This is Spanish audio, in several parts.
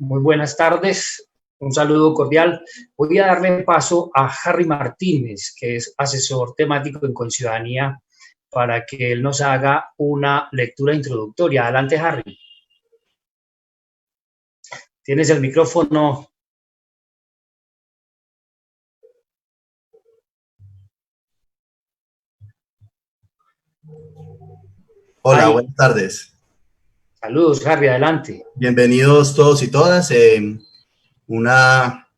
Muy buenas tardes, un saludo cordial. Voy a darle paso a Harry Martínez, que es asesor temático en Conciudadanía, para que él nos haga una lectura introductoria. Adelante, Harry. Tienes el micrófono. Hola, buenas tardes. Saludos, Harry, adelante. Bienvenidos todos y todas. Una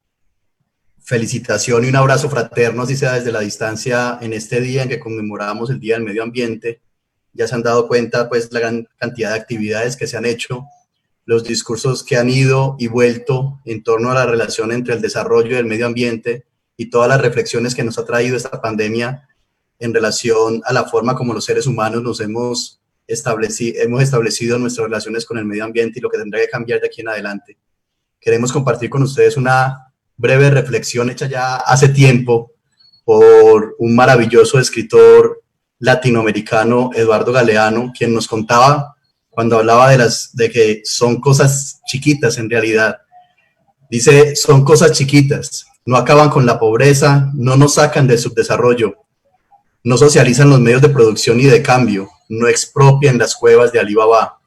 felicitación y un abrazo fraterno, si sea desde la distancia, en este día en que conmemoramos el Día del Medio Ambiente. Ya se han dado cuenta, pues, la gran cantidad de actividades que se han hecho, los discursos que han ido y vuelto en torno a la relación entre el desarrollo del medio ambiente y todas las reflexiones que nos ha traído esta pandemia en relación a la forma como los seres humanos nos hemos establecido nuestras relaciones con el medio ambiente y lo que tendrá que cambiar de aquí en adelante. Queremos compartir con ustedes una breve reflexión hecha ya hace tiempo por un maravilloso escritor latinoamericano, Eduardo Galeano, quien nos contaba cuando hablaba de que son cosas chiquitas en realidad. Dice, son cosas chiquitas, no acaban con la pobreza, no nos sacan del subdesarrollo, no socializan los medios de producción y de cambio, no expropian las cuevas de Alibaba,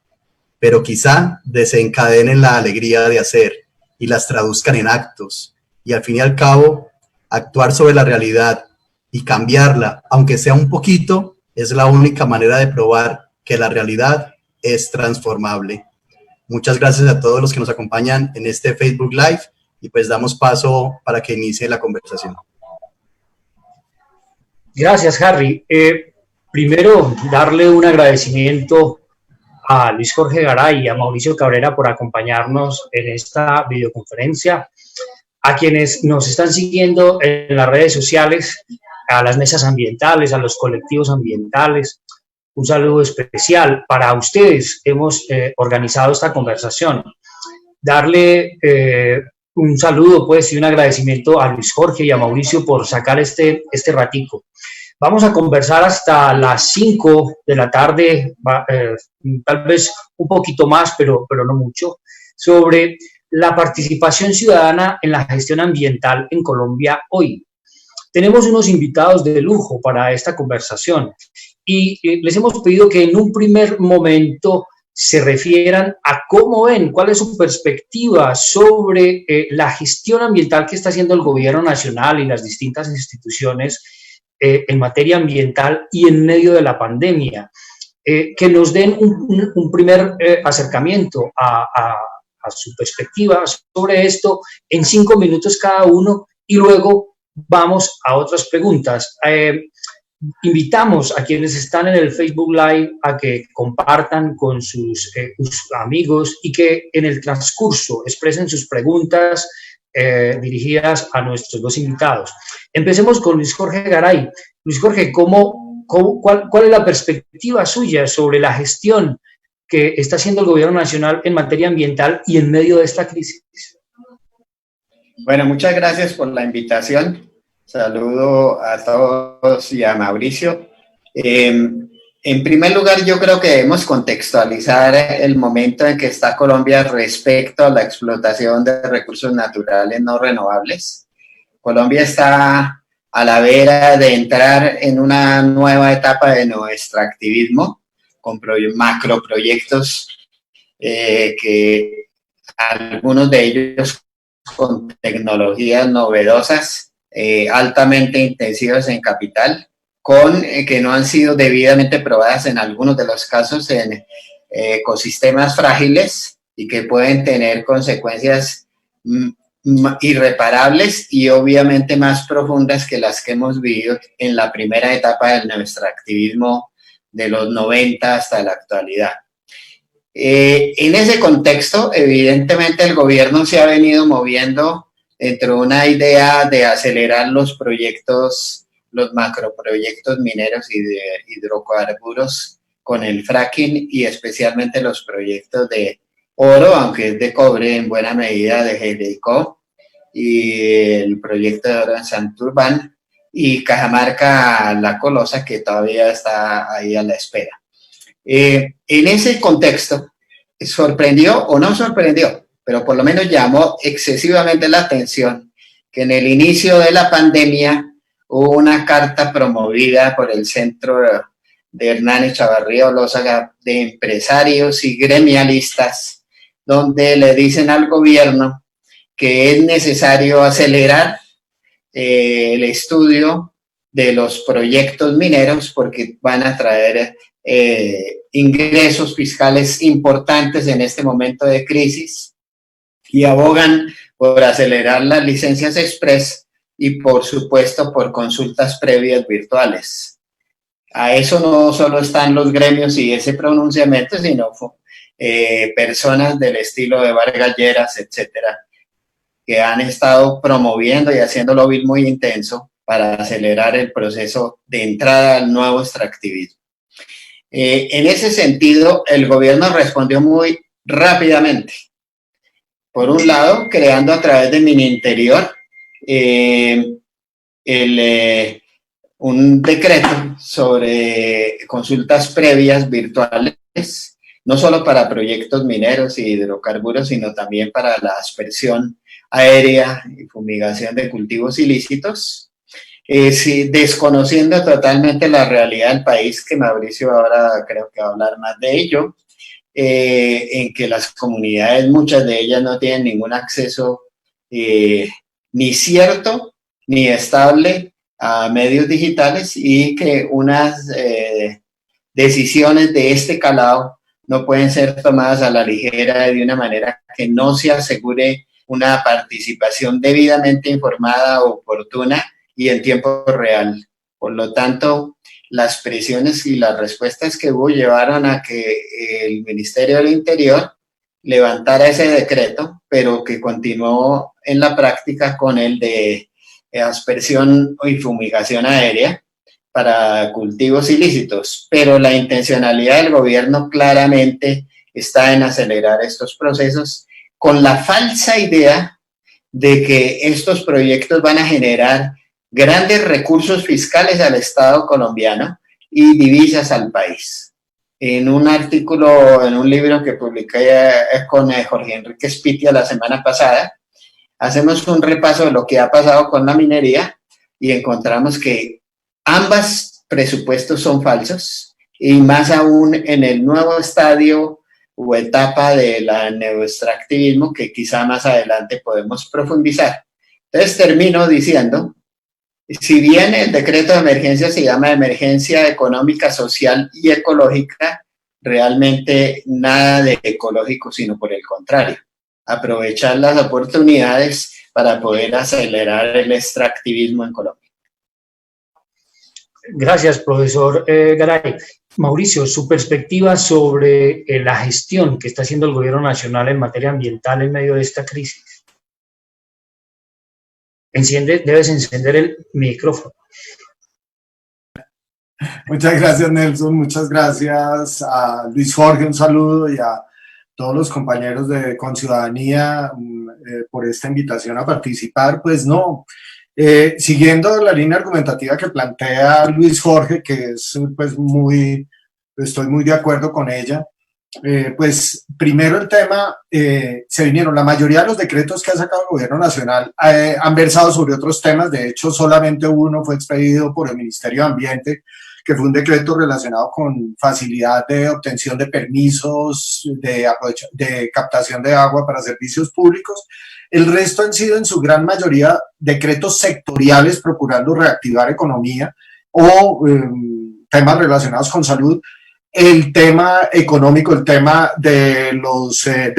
pero quizá desencadenen la alegría de hacer y las traduzcan en actos. Y al fin y al cabo, actuar sobre la realidad y cambiarla, aunque sea un poquito, es la única manera de probar que la realidad es transformable. Muchas gracias a todos los que nos acompañan en este Facebook Live y pues damos paso para que inicie la conversación. Gracias, Harry. Primero, darle un agradecimiento a Luis Jorge Garay y a Mauricio Cabrera por acompañarnos en esta videoconferencia, a quienes nos están siguiendo en las redes sociales, a las mesas ambientales, a los colectivos ambientales. Un saludo especial para ustedes. Hemos organizado esta conversación. Darle un saludo, pues, y un agradecimiento a Luis Jorge y a Mauricio por sacar este ratico. Vamos a conversar hasta las 5 de la tarde, tal vez un poquito más, pero no mucho, sobre la participación ciudadana en la gestión ambiental en Colombia hoy. Tenemos unos invitados de lujo para esta conversación y les hemos pedido que en un primer momento se refieran a cómo ven, cuál es su perspectiva sobre la gestión ambiental que está haciendo el gobierno nacional y las distintas instituciones en materia ambiental y en medio de la pandemia. Que nos den un primer acercamiento a su perspectiva sobre esto en 5 minutos cada uno y luego vamos a otras preguntas. Invitamos a quienes están en el Facebook Live a que compartan con sus amigos y que en el transcurso expresen sus preguntas dirigidas a nuestros dos invitados. Empecemos con Luis Jorge Garay. Luis Jorge, ¿cuál es la perspectiva suya sobre la gestión que está haciendo el gobierno nacional en materia ambiental y en medio de esta crisis? Bueno, muchas gracias por la invitación. Saludo a todos y a Mauricio. En primer lugar, yo creo que debemos contextualizar el momento en que está Colombia respecto a la explotación de recursos naturales no renovables. Colombia está a la vera de entrar en una nueva etapa de nuestro activismo con macroproyectos que algunos de ellos con tecnologías novedosas, altamente intensivas en capital, que no han sido debidamente probadas en algunos de los casos en ecosistemas frágiles y que pueden tener consecuencias irreparables y obviamente más profundas que las que hemos vivido en la primera etapa de nuestro activismo de los 90 hasta la actualidad. En ese contexto, evidentemente el gobierno se ha venido moviendo dentro de una idea de acelerar los proyectos, los macroproyectos mineros y de hidrocarburos con el fracking y especialmente los proyectos de oro, aunque es de cobre en buena medida, de GDICO, y el proyecto de oro en Santurbán y Cajamarca La Colosa, que todavía está ahí a la espera. En ese contexto, ¿sorprendió o no sorprendió? pero por lo menos llamó excesivamente la atención que en el inicio de la pandemia hubo una carta promovida por el Centro de Hernán Echavarría Olózaga de empresarios y gremialistas, donde le dicen al gobierno que es necesario acelerar el estudio de los proyectos mineros porque van a traer ingresos fiscales importantes en este momento de crisis, y abogan por acelerar las licencias express y, por supuesto, por consultas previas virtuales. A eso no solo están los gremios y ese pronunciamiento, sino personas del estilo de Vargas Lleras, etcétera, que han estado promoviendo y haciendo lobby muy intenso para acelerar el proceso de entrada al nuevo extractivismo. En ese sentido, el gobierno respondió muy rápidamente. Por un lado, creando a través de Mininterior un decreto sobre consultas previas virtuales, no solo para proyectos mineros y hidrocarburos, sino también para la aspersión aérea y fumigación de cultivos ilícitos, desconociendo totalmente la realidad del país, que Mauricio ahora creo que va a hablar más de ello, en que las comunidades, muchas de ellas no tienen ningún acceso ni cierto ni estable a medios digitales, y que unas decisiones de este calado no pueden ser tomadas a la ligera de una manera que no se asegure una participación debidamente informada, oportuna y en tiempo real. Por lo tanto, las presiones y las respuestas que hubo llevaron a que el Ministerio del Interior levantara ese decreto, pero que continuó en la práctica con el de aspersión y fumigación aérea para cultivos ilícitos. Pero la intencionalidad del gobierno claramente está en acelerar estos procesos con la falsa idea de que estos proyectos van a generar grandes recursos fiscales al Estado colombiano y divisas al país. En un artículo, en un libro que publiqué con Jorge Enrique Spitia la semana pasada, hacemos un repaso de lo que ha pasado con la minería y encontramos que ambos presupuestos son falsos, y más aún en el nuevo estadio o etapa del neoextractivismo, que quizá más adelante podemos profundizar. Entonces termino diciendo, si bien el decreto de emergencia se llama emergencia económica, social y ecológica, realmente nada de ecológico, sino por el contrario, aprovechar las oportunidades para poder acelerar el extractivismo en Colombia. Gracias, profesor Garay. Mauricio, su perspectiva sobre la gestión que está haciendo el gobierno nacional en materia ambiental en medio de esta crisis. Debes encender el micrófono. Muchas gracias, Nelson. Muchas gracias a Luis Jorge, un saludo, y a todos los compañeros de Conciudadanía por esta invitación a participar. Pues no, siguiendo la línea argumentativa que plantea Luis Jorge, que es pues estoy muy de acuerdo con ella. Pues primero el tema, se vinieron, la mayoría de los decretos que ha sacado el gobierno nacional han versado sobre otros temas. De hecho, solamente uno fue expedido por el Ministerio de Ambiente, que fue un decreto relacionado con facilidad de obtención de permisos, de captación de agua para servicios públicos. El resto han sido en su gran mayoría decretos sectoriales procurando reactivar economía o temas relacionados con salud. El tema económico, el tema de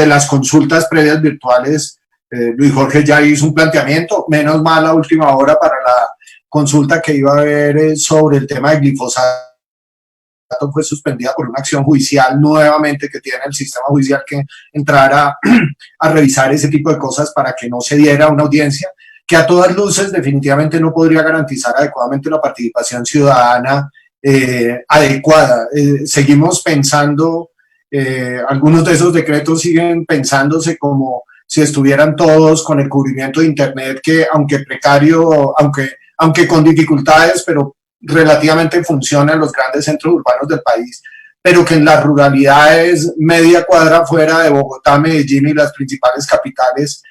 las consultas previas virtuales, Luis Jorge ya hizo un planteamiento, menos mal a última hora para la consulta que iba a haber sobre el tema de glifosato fue suspendida por una acción judicial nuevamente que tiene el sistema judicial que entrar a revisar ese tipo de cosas para que no se diera una audiencia que a todas luces definitivamente no podría garantizar adecuadamente la participación ciudadana adecuada. Seguimos pensando, algunos de esos decretos siguen pensándose como si estuvieran todos con el cubrimiento de Internet, que aunque precario, aunque con dificultades, pero relativamente funciona en los grandes centros urbanos del país. pero que en las ruralidades media cuadra fuera de Bogotá, Medellín y las principales capitales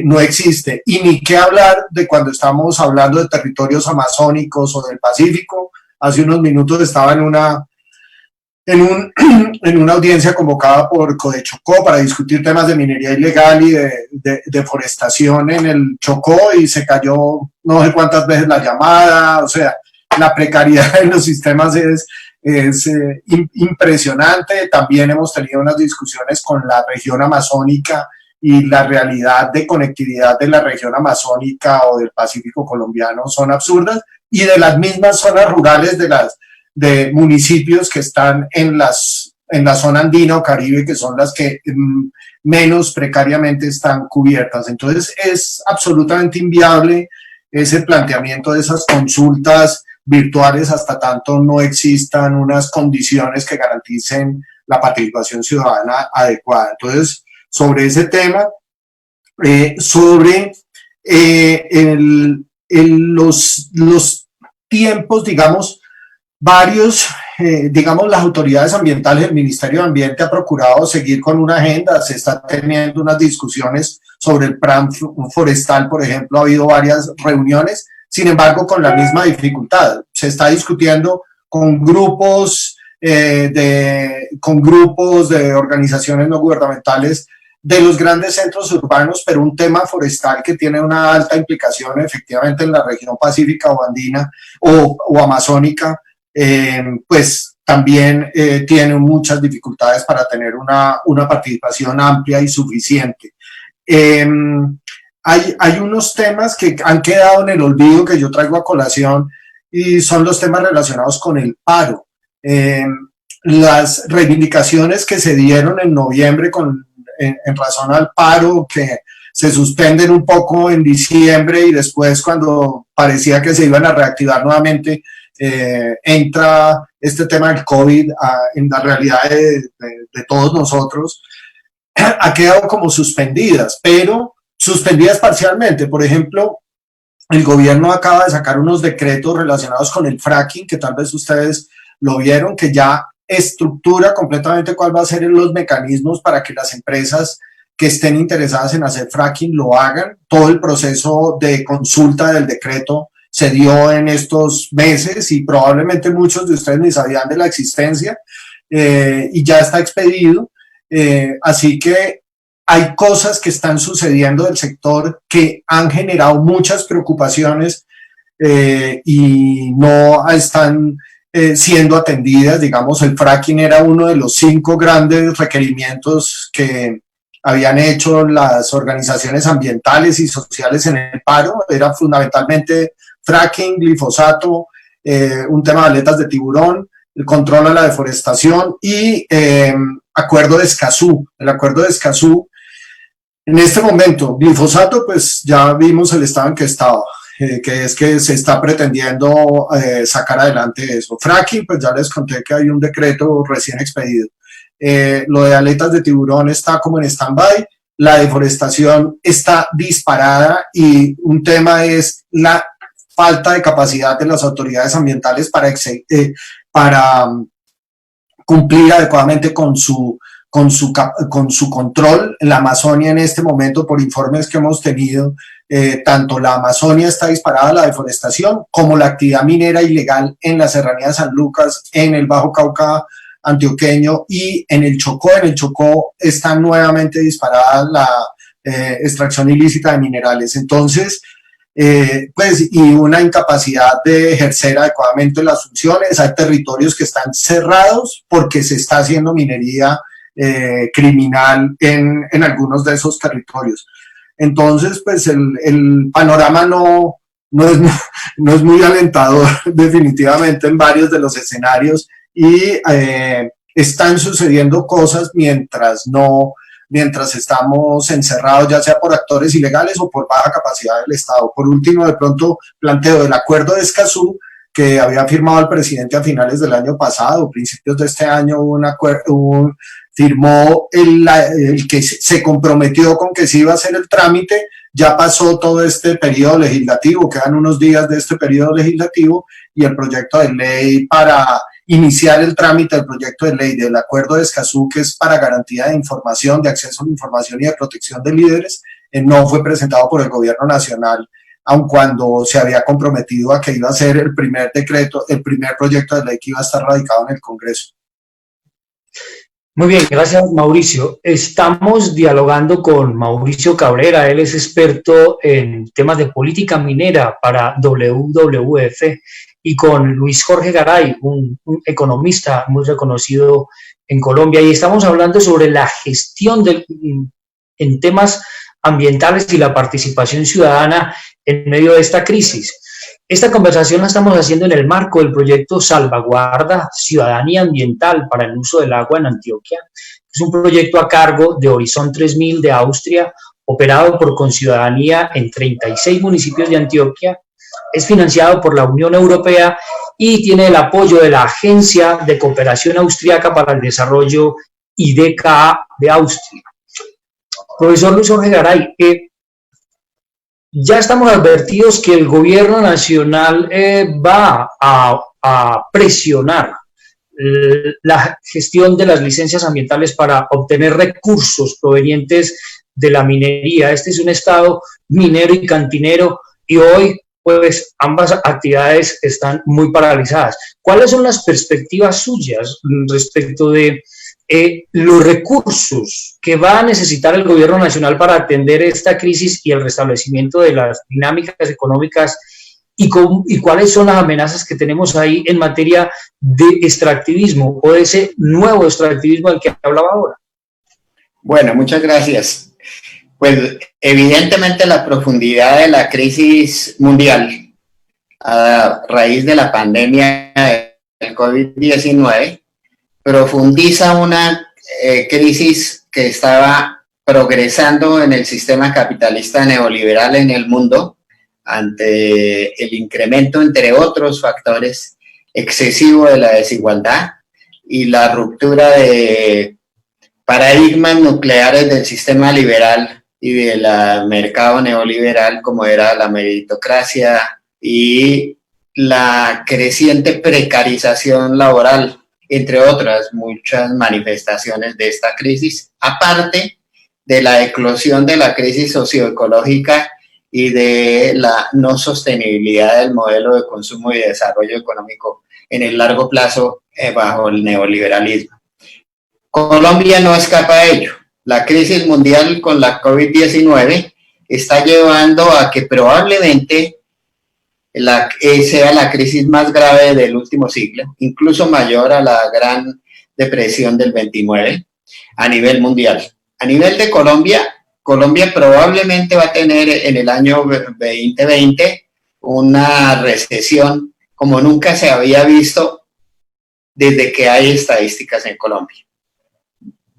no existe. Y ni qué hablar de cuando estamos hablando de territorios amazónicos o del Pacífico. Hace unos minutos estaba en una audiencia convocada por Codechocó para discutir temas de minería ilegal y de deforestación en el Chocó, y se cayó no sé cuántas veces la llamada. O sea, la precariedad en los sistemas es impresionante. También hemos tenido unas discusiones con la región amazónica y la realidad de conectividad de la región amazónica o del Pacífico colombiano son absurdas, y de las mismas zonas rurales de municipios que están en la zona andina o caribe, que son las que menos precariamente están cubiertas. Entonces es absolutamente inviable ese planteamiento de esas consultas virtuales hasta tanto no existan unas condiciones que garanticen la participación ciudadana adecuada. Entonces, sobre ese tema, sobre los tiempos, digamos, varios, digamos, las autoridades ambientales, el Ministerio de Ambiente ha procurado seguir con una agenda, se está teniendo unas discusiones sobre el plan forestal, por ejemplo, ha habido varias reuniones, sin embargo, con la misma dificultad. Se está discutiendo con grupos de organizaciones no gubernamentales de los grandes centros urbanos, pero un tema forestal que tiene una alta implicación efectivamente en la región pacífica o andina o amazónica, pues también tiene muchas dificultades para tener una participación amplia y suficiente. Hay unos temas que han quedado en el olvido que yo traigo a colación, y son los temas relacionados con el paro. Las reivindicaciones que se dieron en noviembre en razón al paro, que se suspenden un poco en diciembre, y después, cuando parecía que se iban a reactivar nuevamente, entra este tema del COVID en la realidad de todos nosotros, ha quedado como suspendidas, pero suspendidas parcialmente. Por ejemplo, el gobierno acaba de sacar unos decretos relacionados con el fracking, que tal vez ustedes lo vieron, que ya estructura completamente cuál va a ser los mecanismos para que las empresas que estén interesadas en hacer fracking lo hagan. Todo el proceso de consulta del decreto se dio en estos meses, y probablemente muchos de ustedes ni sabían de la existencia, y ya está expedido. Así que hay cosas que están sucediendo del sector que han generado muchas preocupaciones y no están siendo atendidas. Digamos, el fracking era uno de los 5 grandes requerimientos que habían hecho las organizaciones ambientales y sociales en el paro. Era fundamentalmente fracking, glifosato, un tema de aletas de tiburón, el control a la deforestación y acuerdo de Escazú. El acuerdo de Escazú, en este momento, glifosato, pues ya vimos el estado en que estaba, que es que se está pretendiendo sacar adelante eso. Fracking, pues ya les conté que hay un decreto recién expedido. Lo de aletas de tiburón está como en stand-by. La deforestación está disparada, y un tema es la falta de capacidad de las autoridades ambientales para cumplir adecuadamente con su control. En la Amazonia, en este momento, por informes que hemos tenido, tanto la Amazonia está disparada, la deforestación, como la actividad minera ilegal en la serranía de San Lucas, en el Bajo Cauca antioqueño y en el Chocó. En el Chocó está nuevamente disparada la extracción ilícita de minerales. Entonces, pues, y una incapacidad de ejercer adecuadamente las funciones. Hay territorios que están cerrados porque se está haciendo minería criminal en algunos de esos territorios. Entonces, pues el panorama no es muy alentador definitivamente en varios de los escenarios, y están sucediendo cosas mientras estamos encerrados, ya sea por actores ilegales o por baja capacidad del Estado. Por último, de pronto planteo el acuerdo de Escazú, que había firmado el presidente a finales del año pasado, principios de este año, firmó el que se comprometió con que se iba a hacer el trámite. Ya pasó todo este periodo legislativo, quedan unos días de este periodo legislativo, y el proyecto de ley para iniciar el trámite del proyecto de ley del Acuerdo de Escazú, que es para garantía de información, de acceso a la información y de protección de líderes, no fue presentado por el gobierno nacional, aun cuando se había comprometido a que iba a ser el primer decreto, el primer proyecto de ley que iba a estar radicado en el Congreso. Muy bien, gracias Mauricio. Estamos dialogando con Mauricio Cabrera, él es experto en temas de política minera para WWF, y con Luis Jorge Garay, un economista muy reconocido en Colombia, y estamos hablando sobre la gestión en temas ambientales y la participación ciudadana en medio de esta crisis. Esta conversación la estamos haciendo en el marco del proyecto Salvaguarda Ciudadanía Ambiental para el uso del agua en Antioquia. Es un proyecto a cargo de Horizon 3000 de Austria, operado por Conciudadanía en 36 municipios de Antioquia. Es financiado por la Unión Europea y tiene el apoyo de la Agencia de Cooperación Austriaca para el Desarrollo, IDKA, de Austria. Profesor Luis Jorge Garay, ya estamos advertidos que el gobierno nacional va a presionar la gestión de las licencias ambientales para obtener recursos provenientes de la minería. Este es un estado minero y cantinero y hoy pues ambas actividades están muy paralizadas. ¿Cuáles son las perspectivas suyas respecto de los recursos que va a necesitar el gobierno nacional para atender esta crisis y el restablecimiento de las dinámicas económicas y cuáles son las amenazas que tenemos ahí en materia de extractivismo o de ese nuevo extractivismo del que hablaba ahora? Bueno, muchas gracias. Pues evidentemente la profundidad de la crisis mundial a raíz de la pandemia del COVID-19 profundiza una crisis que estaba progresando en el sistema capitalista neoliberal en el mundo ante el incremento, entre otros factores, excesivo de la desigualdad y la ruptura de paradigmas nucleares del sistema liberal y del mercado neoliberal, como era la meritocracia y la creciente precarización laboral, entre otras muchas manifestaciones de esta crisis, aparte de la eclosión de la crisis socioecológica y de la no sostenibilidad del modelo de consumo y de desarrollo económico en el largo plazo bajo el neoliberalismo. Colombia no escapa de ello. La crisis mundial con la COVID-19 está llevando a que probablemente sea la crisis más grave del último siglo, incluso mayor a la Gran Depresión del 29 a nivel mundial. A nivel de Colombia, Colombia probablemente va a tener en el año 2020 una recesión como nunca se había visto desde que hay estadísticas en Colombia.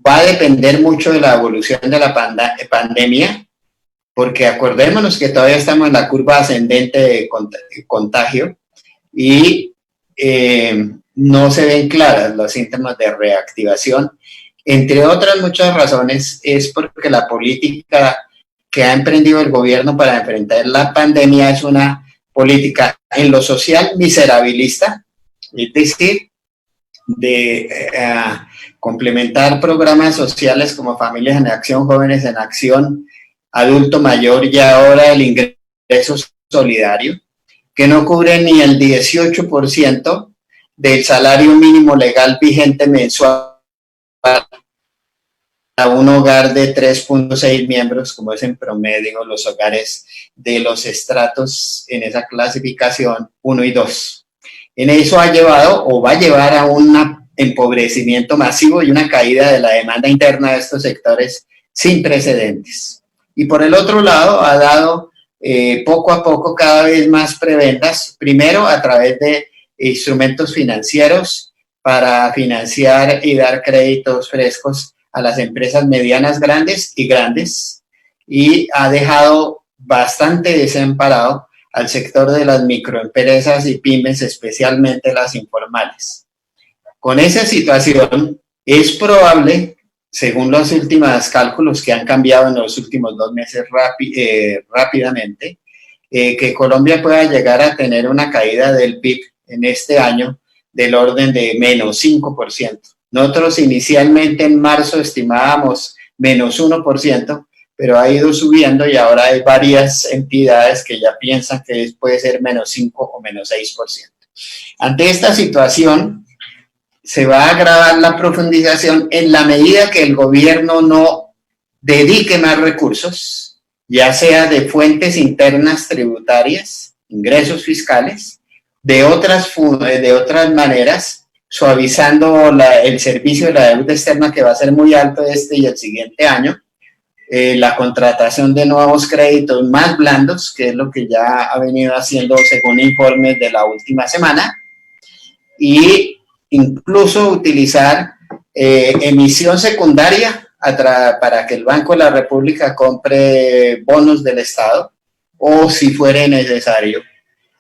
Va a depender mucho de la evolución de la pandemia, porque acordémonos que todavía estamos en la curva ascendente de contagio y no se ven claras los síntomas de reactivación. Entre otras muchas razones es porque la política que ha emprendido el gobierno para enfrentar la pandemia es una política en lo social miserabilista, es decir, de complementar programas sociales como Familias en Acción, Jóvenes en Acción, Adulto Mayor y ahora el ingreso solidario, que no cubre ni el 18% del salario mínimo legal vigente mensual a un hogar de 3.6 miembros, como es en promedio los hogares de los estratos en esa clasificación 1 y 2. En eso ha llevado o va a llevar a un empobrecimiento masivo y una caída de la demanda interna de estos sectores sin precedentes. Y por el otro lado ha dado poco a poco cada vez más prebendas, primero a través de instrumentos financieros para financiar y dar créditos frescos a las empresas medianas, grandes, y ha dejado bastante desamparado al sector de las microempresas y pymes, especialmente las informales. Con esa situación es probable, según los últimos cálculos que han cambiado en los últimos 2 meses rápidamente, que Colombia pueda llegar a tener una caída del PIB en este año del orden de menos 5%. Nosotros inicialmente en marzo estimábamos menos 1%, pero ha ido subiendo y ahora hay varias entidades que ya piensan que puede ser menos 5 o menos 6%. Ante esta situación, se va a agravar la profundización en la medida que el gobierno no dedique más recursos, ya sea de fuentes internas tributarias, ingresos fiscales, de otras maneras, suavizando el servicio de la deuda externa, que va a ser muy alto este y el siguiente año, la contratación de nuevos créditos más blandos, que es lo que ya ha venido haciendo según informes de la última semana, y incluso utilizar emisión secundaria para que el Banco de la República compre bonos del Estado, o si fuere necesario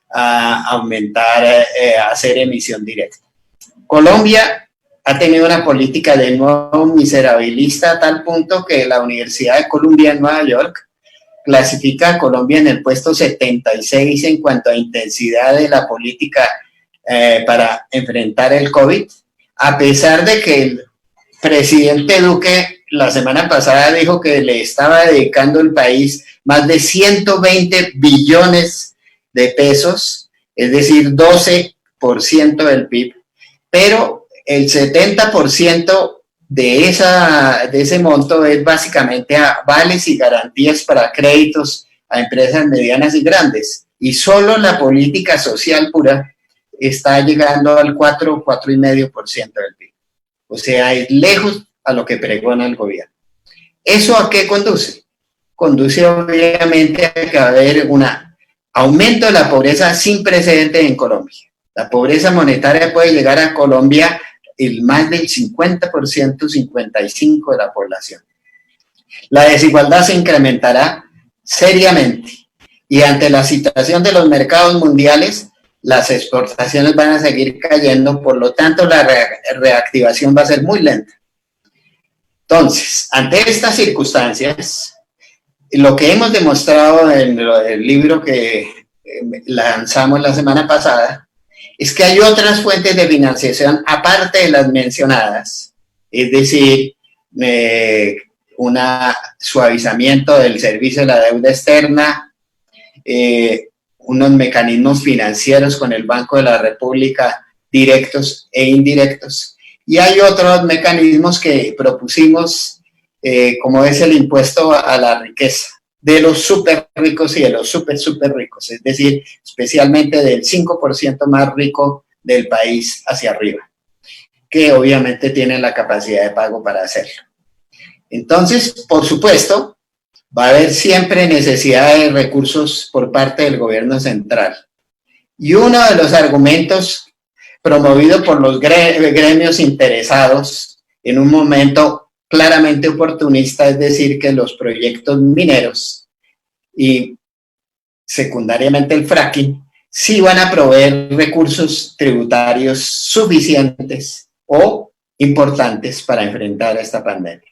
aumentar, hacer emisión directa. Colombia ha tenido una política de nuevo miserabilista a tal punto que la Universidad de Columbia en Nueva York clasifica a Colombia en el puesto 76 en cuanto a intensidad de la política para enfrentar el COVID, a pesar de que el presidente Duque la semana pasada dijo que le estaba dedicando el país más de 120 billones de pesos, es decir, 12% del PIB, pero el 70% de ese monto es básicamente a vales y garantías para créditos a empresas medianas y grandes, y solo la política social pura está llegando al 4,5% del PIB. O sea, es lejos a lo que pregona el gobierno. ¿Eso a qué conduce? Conduce obviamente a que va a haber un aumento de la pobreza sin precedentes en Colombia. La pobreza monetaria puede llegar a Colombia el más del 50%, 55% de la población. La desigualdad se incrementará seriamente y ante la situación de los mercados mundiales, las exportaciones van a seguir cayendo, por lo tanto la reactivación va a ser muy lenta. Entonces, ante estas circunstancias, lo que hemos demostrado en el libro que lanzamos la semana pasada es que hay otras fuentes de financiación aparte de las mencionadas, es decir, un suavizamiento del servicio de la deuda externa, unos mecanismos financieros con el Banco de la República directos e indirectos, y hay otros mecanismos que propusimos, como es el impuesto a la riqueza de los súper ricos y de los súper ricos, es decir, especialmente del 5% más rico del país hacia arriba, que obviamente tienen la capacidad de pago para hacerlo. Entonces, por supuesto, va a haber siempre necesidad de recursos por parte del gobierno central. Y uno de los argumentos promovido por los gremios interesados en un momento claramente oportunista, es decir, que los proyectos mineros y secundariamente el fracking sí van a proveer recursos tributarios suficientes o importantes para enfrentar esta pandemia.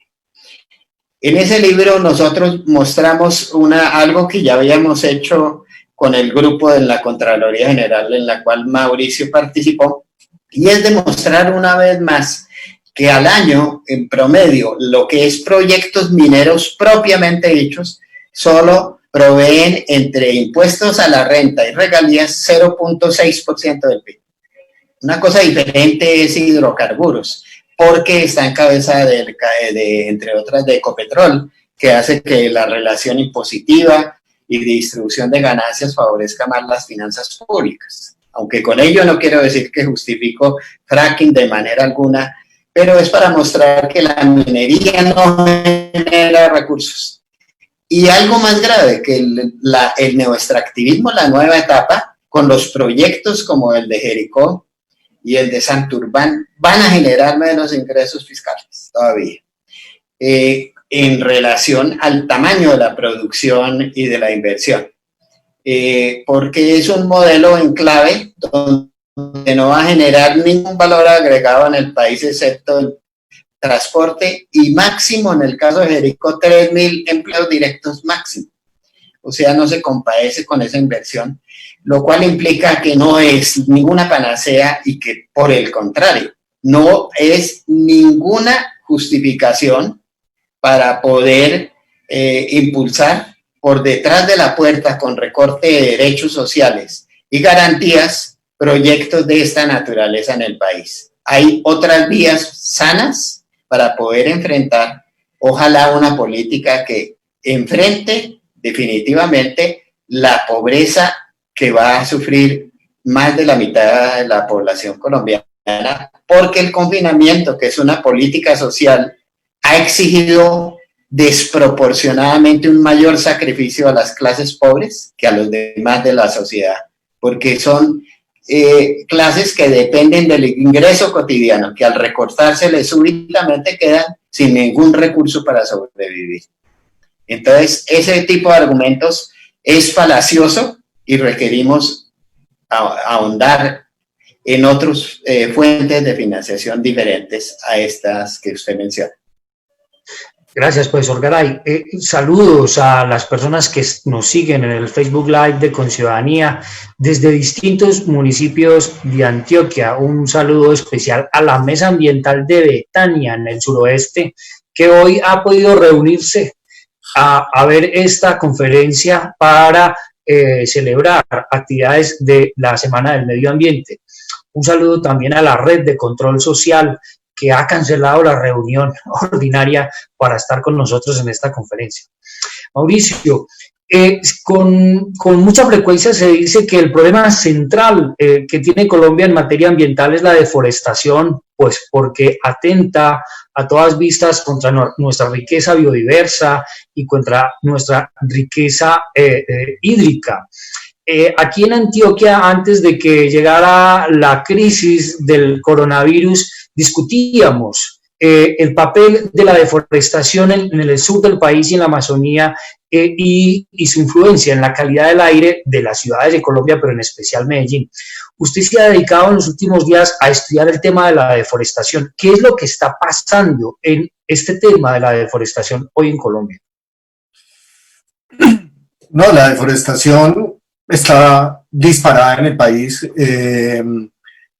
En ese libro nosotros mostramos algo que ya habíamos hecho con el grupo de la Contraloría General, en la cual Mauricio participó, y es demostrar una vez más que al año, en promedio, lo que es proyectos mineros propiamente dichos, solo proveen entre impuestos a la renta y regalías 0,6% del PIB. Una cosa diferente es hidrocarburos, porque está en cabeza entre otras, de Ecopetrol, que hace que la relación impositiva y de distribución de ganancias favorezca más las finanzas públicas. Aunque con ello no quiero decir que justifico fracking de manera alguna, pero es para mostrar que la minería no genera recursos. Y algo más grave, que el neoextractivismo, la nueva etapa, con los proyectos como el de Jericó y el de Santurbán, van a generar menos ingresos fiscales todavía, en relación al tamaño de la producción y de la inversión. Porque es un modelo en clave donde no va a generar ningún valor agregado en el país excepto el transporte y máximo, en el caso de Jericó, 3.000 empleos directos máximo. o sea, no se compadece con esa inversión, lo cual implica que no es ninguna panacea y que, por el contrario, no es ninguna justificación para poder impulsar por detrás de la puerta con recorte de derechos sociales y garantías proyectos de esta naturaleza en el país. Hay otras vías sanas para poder enfrentar, ojalá, una política que enfrente definitivamente la pobreza que va a sufrir más de la mitad de la población colombiana, porque el confinamiento, que es una política social, ha exigido desproporcionadamente un mayor sacrificio a las clases pobres que a los demás de la sociedad, porque son clases que dependen del ingreso cotidiano, que al recortársele súbitamente quedan sin ningún recurso para sobrevivir. Entonces, ese tipo de argumentos es falacioso y requerimos ahondar en otras fuentes de financiación diferentes a estas que usted menciona. Gracias, profesor Garay. Saludos a las personas que nos siguen en el Facebook Live de Conciudadanía desde distintos municipios de Antioquia. Un saludo especial a la Mesa Ambiental de Betania, en el suroeste, que hoy ha podido reunirse a ver esta conferencia para celebrar actividades de la Semana del Medio Ambiente. Un saludo también a la Red de Control Social, que ha cancelado la reunión ordinaria para estar con nosotros en esta conferencia. Mauricio, con mucha frecuencia se dice que el problema central que tiene Colombia en materia ambiental es la deforestación, pues porque atenta a todas vistas contra nuestra riqueza biodiversa y contra nuestra riqueza hídrica. Aquí en Antioquia, antes de que llegara la crisis del coronavirus, discutíamos el papel de la deforestación en el sur del país y en la Amazonía y su influencia en la calidad del aire de las ciudades de Colombia, pero en especial Medellín. Usted se ha dedicado en los últimos días a estudiar el tema de la deforestación. ¿Qué es lo que está pasando en este tema de la deforestación hoy en Colombia? No, la deforestación está disparada en el país.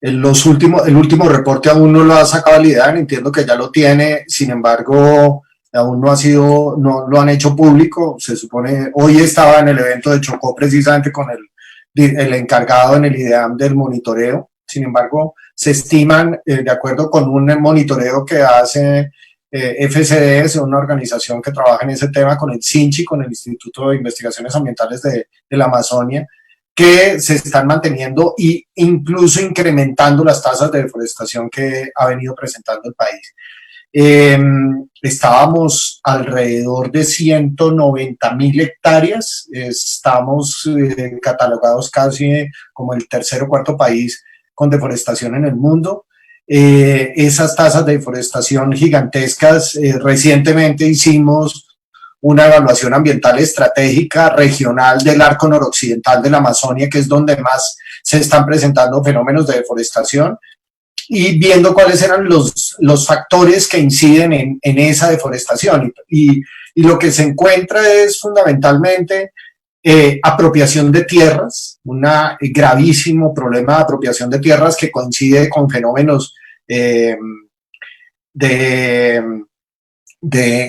El último reporte aún no lo ha sacado a liderar, entiendo que ya lo tiene, sin embargo, aún no lo han hecho público. Se supone, hoy estaba en el evento de Chocó precisamente con el encargado en el IDEAM del monitoreo. Sin embargo, se estiman, de acuerdo con un monitoreo que hace FCDS, una organización que trabaja en ese tema con el SINCHI, con el Instituto de Investigaciones Ambientales de la Amazonia, que se están manteniendo e incluso incrementando las tasas de deforestación que ha venido presentando el país. Estábamos alrededor de 190.000 hectáreas, estamos catalogados casi como el tercer o cuarto país con deforestación en el mundo. Esas tasas de deforestación gigantescas, recientemente hicimos una evaluación ambiental estratégica regional del arco noroccidental de la Amazonia, que es donde más se están presentando fenómenos de deforestación, y viendo cuáles eran los factores que inciden en esa deforestación. Y lo que se encuentra es fundamentalmente apropiación de tierras, un gravísimo problema de apropiación de tierras que coincide con fenómenos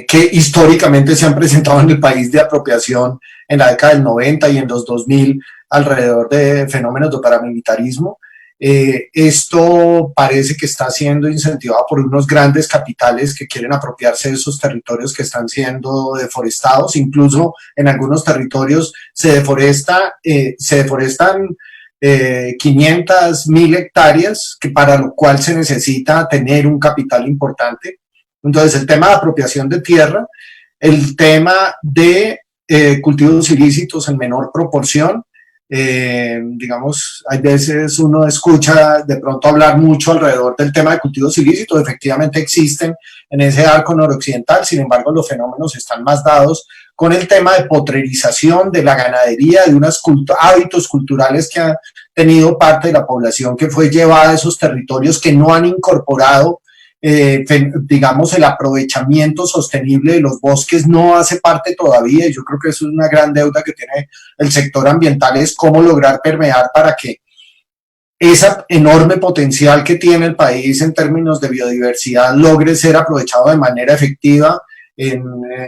que históricamente se han presentado en el país de apropiación en la década del 90 y en los 2000 alrededor de fenómenos de paramilitarismo. Esto parece que está siendo incentivado por unos grandes capitales que quieren apropiarse de esos territorios que están siendo deforestados. Incluso en algunos territorios se deforestan 500.000 hectáreas, para lo cual se necesita tener un capital importante. Entonces, el tema de apropiación de tierra, el tema de cultivos ilícitos en menor proporción, digamos, hay veces uno escucha de pronto hablar mucho alrededor del tema de cultivos ilícitos, efectivamente existen en ese arco noroccidental, sin embargo los fenómenos están más dados con el tema de potrerización de la ganadería, de unos hábitos culturales que ha tenido parte de la población que fue llevada a esos territorios, que no han incorporado digamos, el aprovechamiento sostenible de los bosques no hace parte todavía, y yo creo que eso es una gran deuda que tiene el sector ambiental, es cómo lograr permear para que ese enorme potencial que tiene el país en términos de biodiversidad logre ser aprovechado de manera efectiva. En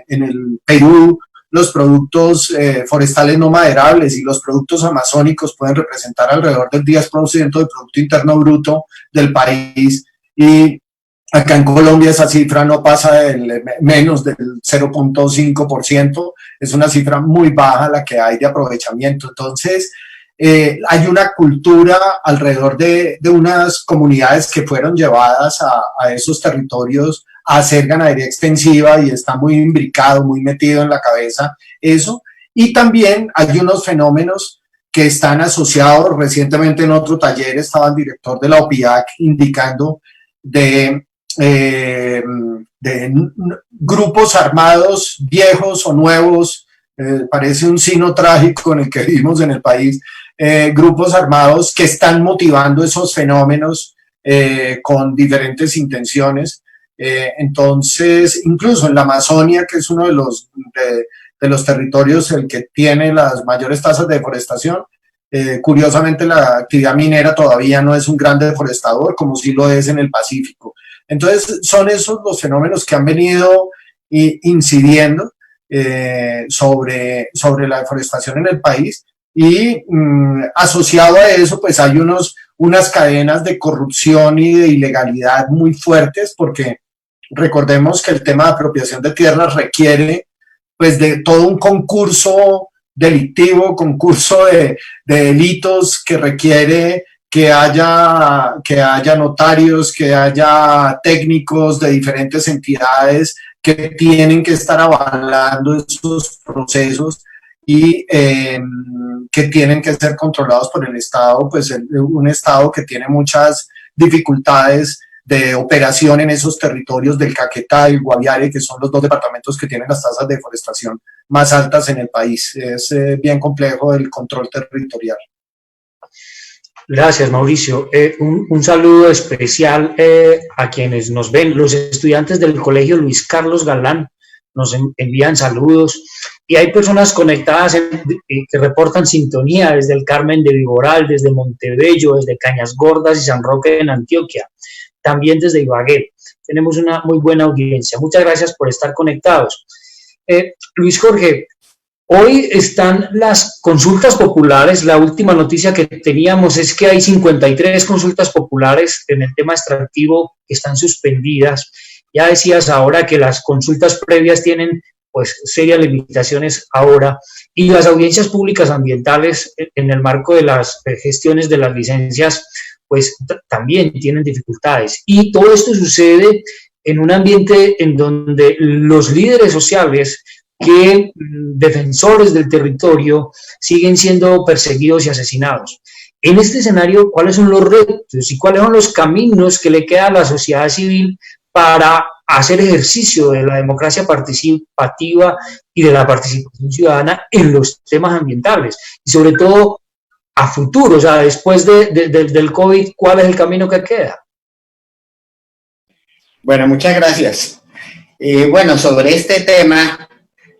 el Perú, los productos forestales no maderables y los productos amazónicos pueden representar alrededor del 10% del Producto Interno Bruto del país, y acá en Colombia esa cifra no pasa del menos del 0.5%, es una cifra muy baja la que hay de aprovechamiento. Entonces, hay una cultura alrededor de unas comunidades que fueron llevadas a esos territorios a hacer ganadería extensiva, y está muy imbricado, muy metido en la cabeza eso. Y también hay unos fenómenos que están asociados. Recientemente en otro taller estaba el director de la OPIAC indicando de grupos armados viejos o nuevos, parece un signo trágico en el que vivimos en el país, grupos armados que están motivando esos fenómenos con diferentes intenciones. Entonces, incluso en la Amazonia, que es uno de los territorios el que tiene las mayores tasas de deforestación, curiosamente la actividad minera todavía no es un gran deforestador como sí lo es en el Pacífico. Entonces, son esos los fenómenos que han venido incidiendo sobre la deforestación en el país, y asociado a eso, pues hay unas cadenas de corrupción y de ilegalidad muy fuertes, porque recordemos que el tema de apropiación de tierras requiere pues de todo un concurso delictivo, concurso de delitos que requiere que haya notarios, que haya técnicos de diferentes entidades que tienen que estar avalando esos procesos, y que tienen que ser controlados por el Estado, pues un Estado que tiene muchas dificultades de operación en esos territorios del Caquetá y el Guaviare, que son los dos departamentos que tienen las tasas de deforestación más altas en el país. Es bien complejo el control territorial. Gracias, Mauricio. Un saludo especial a quienes nos ven. Los estudiantes del Colegio Luis Carlos Galán nos envían saludos, y hay personas conectadas que reportan sintonía desde el Carmen de Viboral, desde Montebello, desde Cañas Gordas y San Roque en Antioquia, también desde Ibagué. Tenemos una muy buena audiencia. Muchas gracias por estar conectados. Luis Jorge, hoy están las consultas populares. La última noticia que teníamos es que hay 53 consultas populares en el tema extractivo que están suspendidas. Ya decías ahora que las consultas previas tienen pues serias limitaciones ahora, y las audiencias públicas ambientales en el marco de las gestiones de las licencias pues también tienen dificultades. Y todo esto sucede en un ambiente en donde los líderes sociales, que defensores del territorio, siguen siendo perseguidos y asesinados. En este escenario, ¿cuáles son los retos y cuáles son los caminos que le queda a la sociedad civil para hacer ejercicio de la democracia participativa y de la participación ciudadana en los temas ambientales? Y sobre todo, a futuro, o sea, después del COVID, ¿cuál es el camino que queda? Bueno, muchas gracias. Bueno, sobre este tema,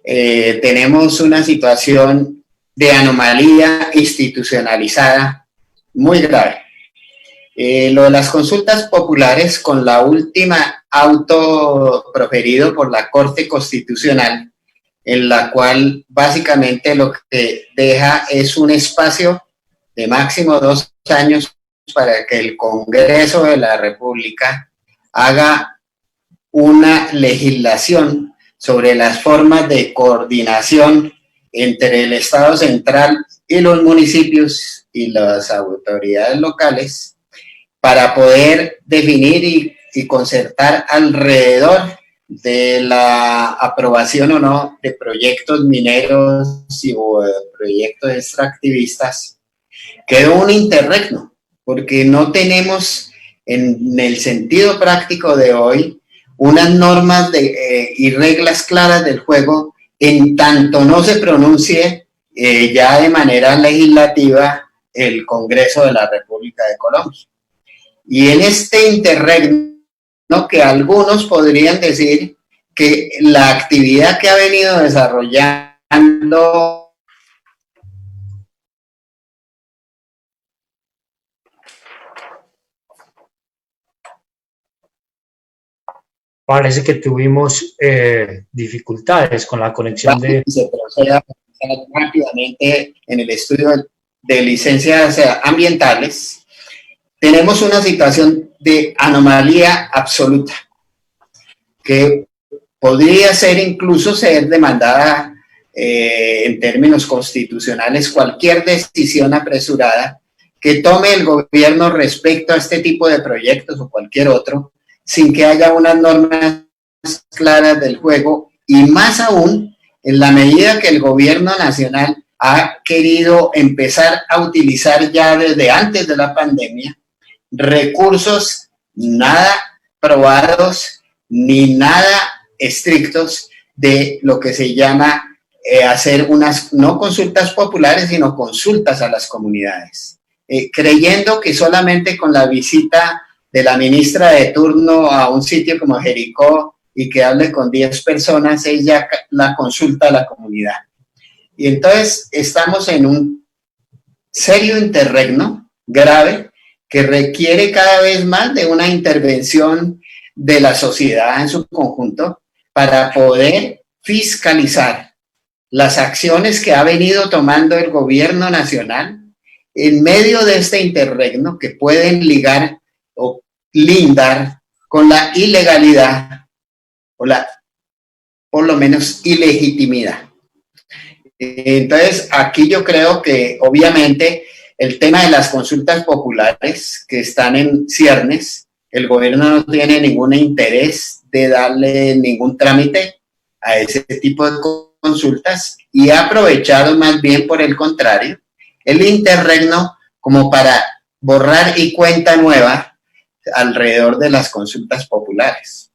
tenemos una situación de anomalía institucionalizada muy grave. Lo de las consultas populares, con la última auto proferido por la Corte Constitucional, en la cual básicamente lo que deja es un espacio de máximo 2 años para que el Congreso de la República haga una legislación sobre las formas de coordinación entre el Estado central y los municipios y las autoridades locales, para poder definir y concertar alrededor de la aprobación o no de proyectos mineros o de proyectos extractivistas. Quedó un interregno, porque no tenemos en el sentido práctico de hoy unas normas y reglas claras del juego, en tanto no se pronuncie ya de manera legislativa el Congreso de la República de Colombia. Y en este interregno que algunos podrían decir que la actividad que ha venido desarrollando parece que tuvimos dificultades con la conexión de... Se proceda rápidamente en el estudio de licencias ambientales, tenemos una situación de anomalía absoluta que podría ser incluso ser demandada en términos constitucionales cualquier decisión apresurada que tome el gobierno respecto a este tipo de proyectos o cualquier otro, sin que haya unas normas claras del juego, y más aún en la medida que el gobierno nacional ha querido empezar a utilizar ya desde antes de la pandemia recursos nada probados ni nada estrictos de lo que se llama hacer unas no consultas populares, sino consultas a las comunidades, creyendo que solamente con la visita de la ministra de turno a un sitio como Jericó y que hable con 10 personas, es ya la consulta a la comunidad. Y entonces estamos en un serio interregno grave que requiere cada vez más de una intervención de la sociedad en su conjunto para poder fiscalizar las acciones que ha venido tomando el gobierno nacional en medio de este interregno, que pueden ligar o lindar con la ilegalidad o la, por lo menos, ilegitimidad. Entonces, aquí yo creo que obviamente el tema de las consultas populares que están en ciernes, el gobierno no tiene ningún interés de darle ningún trámite a ese tipo de consultas y ha aprovechado más bien, por el contrario, el interregno como para borrar y cuenta nueva alrededor de las consultas populares,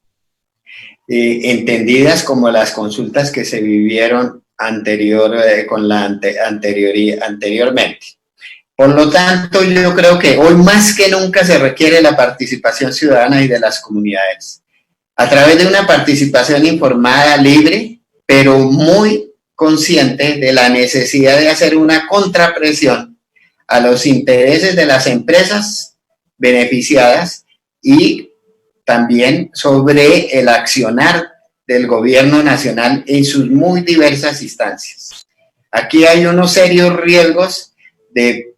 entendidas como las consultas que se vivieron anteriormente. Por lo tanto, yo creo que hoy más que nunca se requiere la participación ciudadana y de las comunidades, a través de una participación informada, libre, pero muy consciente de la necesidad de hacer una contrapresión a los intereses de las empresas beneficiadas y también sobre el accionar del gobierno nacional en sus muy diversas instancias. Aquí hay unos serios riesgos de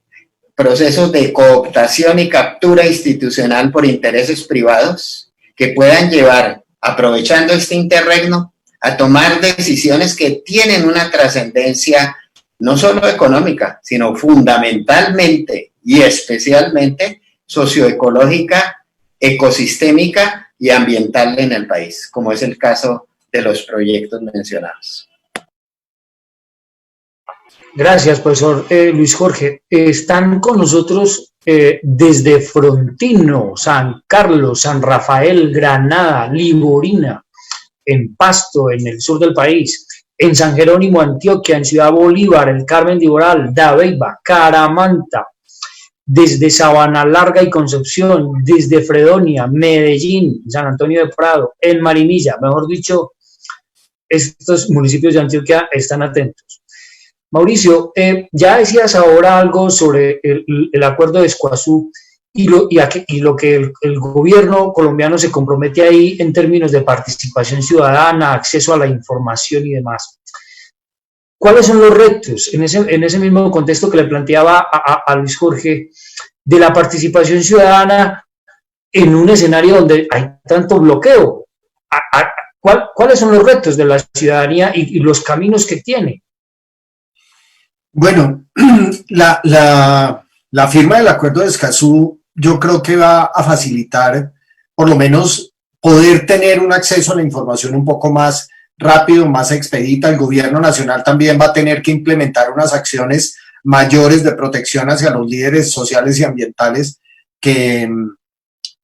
procesos de cooptación y captura institucional por intereses privados que puedan llevar, aprovechando este interregno, a tomar decisiones que tienen una trascendencia no solo económica, sino fundamentalmente y especialmente socioecológica, ecosistémica y ambiental en el país, como es el caso de los proyectos mencionados. Gracias, profesor Luis Jorge. Están con nosotros desde Frontino, San Carlos, San Rafael, Granada, Liborina, en Pasto, en el sur del país, en San Jerónimo, Antioquia, en Ciudad Bolívar, el Carmen de Iboral, Dabeiba, Caramanta, desde Sabana Larga y Concepción, desde Fredonia, Medellín, San Antonio de Prado, en Marinilla, mejor dicho, estos municipios de Antioquia están atentos. Mauricio, ya decías ahora algo sobre el acuerdo de Escazú y lo que el gobierno colombiano se compromete ahí en términos de participación ciudadana, acceso a la información y demás. ¿Cuáles son los retos en ese mismo contexto que le planteaba a Luis Jorge de la participación ciudadana en un escenario donde hay tanto bloqueo? ¿Cuáles son los retos de la ciudadanía y los caminos que tiene? Bueno, la firma del acuerdo de Escazú yo creo que va a facilitar por lo menos poder tener un acceso a la información un poco más rápido, más expedita. El gobierno nacional también va a tener que implementar unas acciones mayores de protección hacia los líderes sociales y ambientales que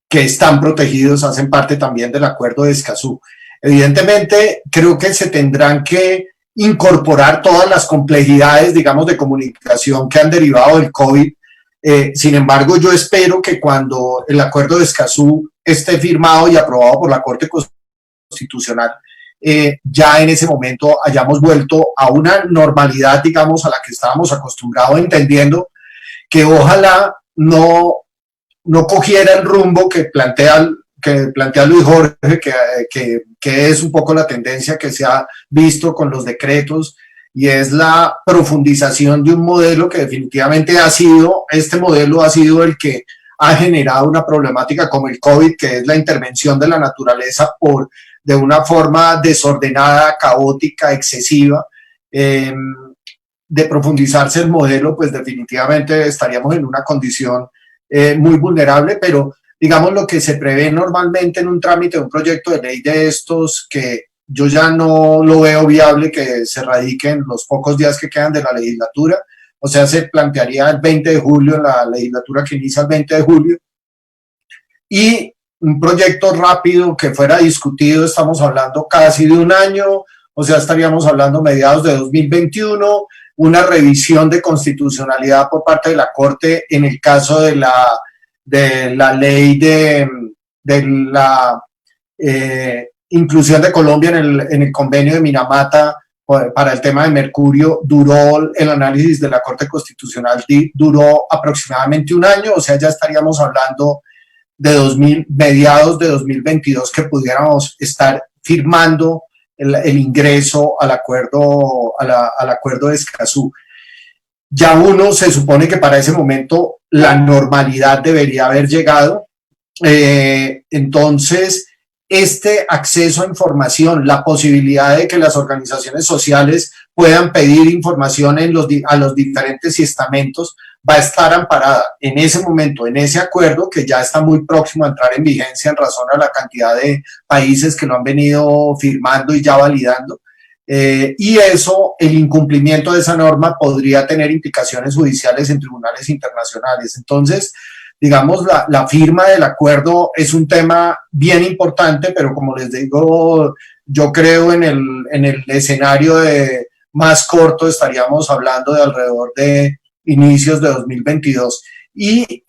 están protegidos, hacen parte también del acuerdo de Escazú. Evidentemente, creo que se tendrán que incorporar todas las complejidades, digamos, de comunicación que han derivado del COVID. Sin embargo, yo espero que cuando el acuerdo de Escazú esté firmado y aprobado por la Corte Constitucional, ya en ese momento hayamos vuelto a una normalidad, digamos, a la que estábamos acostumbrados, entendiendo que ojalá no cogiera el rumbo que plantea Luis Jorge, que es un poco la tendencia que se ha visto con los decretos, y es la profundización de un modelo que definitivamente este modelo ha sido el que ha generado una problemática como el COVID, que es la intervención de la naturaleza de una forma desordenada, caótica, excesiva. De profundizarse el modelo, pues definitivamente estaríamos en una condición muy vulnerable, pero digamos lo que se prevé normalmente en un trámite de un proyecto de ley de estos, que yo ya no lo veo viable que se radique en los pocos días que quedan de la legislatura, o sea, se plantearía el 20 de julio, en la legislatura que inicia el 20 de julio, y un proyecto rápido que fuera discutido, estamos hablando casi de un año, o sea, estaríamos hablando mediados de 2021, una revisión de constitucionalidad por parte de la Corte en el caso de la ley de la inclusión de Colombia en el convenio de Minamata para el tema de mercurio. El análisis de la Corte Constitucional duró aproximadamente un año, o sea, ya estaríamos hablando de mediados de 2022 que pudiéramos estar firmando el ingreso al acuerdo de Escazú. Ya uno se supone que para ese momento la normalidad debería haber llegado. Entonces, este acceso a información, la posibilidad de que las organizaciones sociales puedan pedir información a los diferentes estamentos, va a estar amparada en ese momento, en ese acuerdo que ya está muy próximo a entrar en vigencia en razón a la cantidad de países que lo han venido firmando y ya validando. Y eso, el incumplimiento de esa norma podría tener implicaciones judiciales en tribunales internacionales. Entonces, digamos, la firma del acuerdo es un tema bien importante, pero como les digo, yo creo en el escenario más corto estaríamos hablando de alrededor de inicios de 2022. Y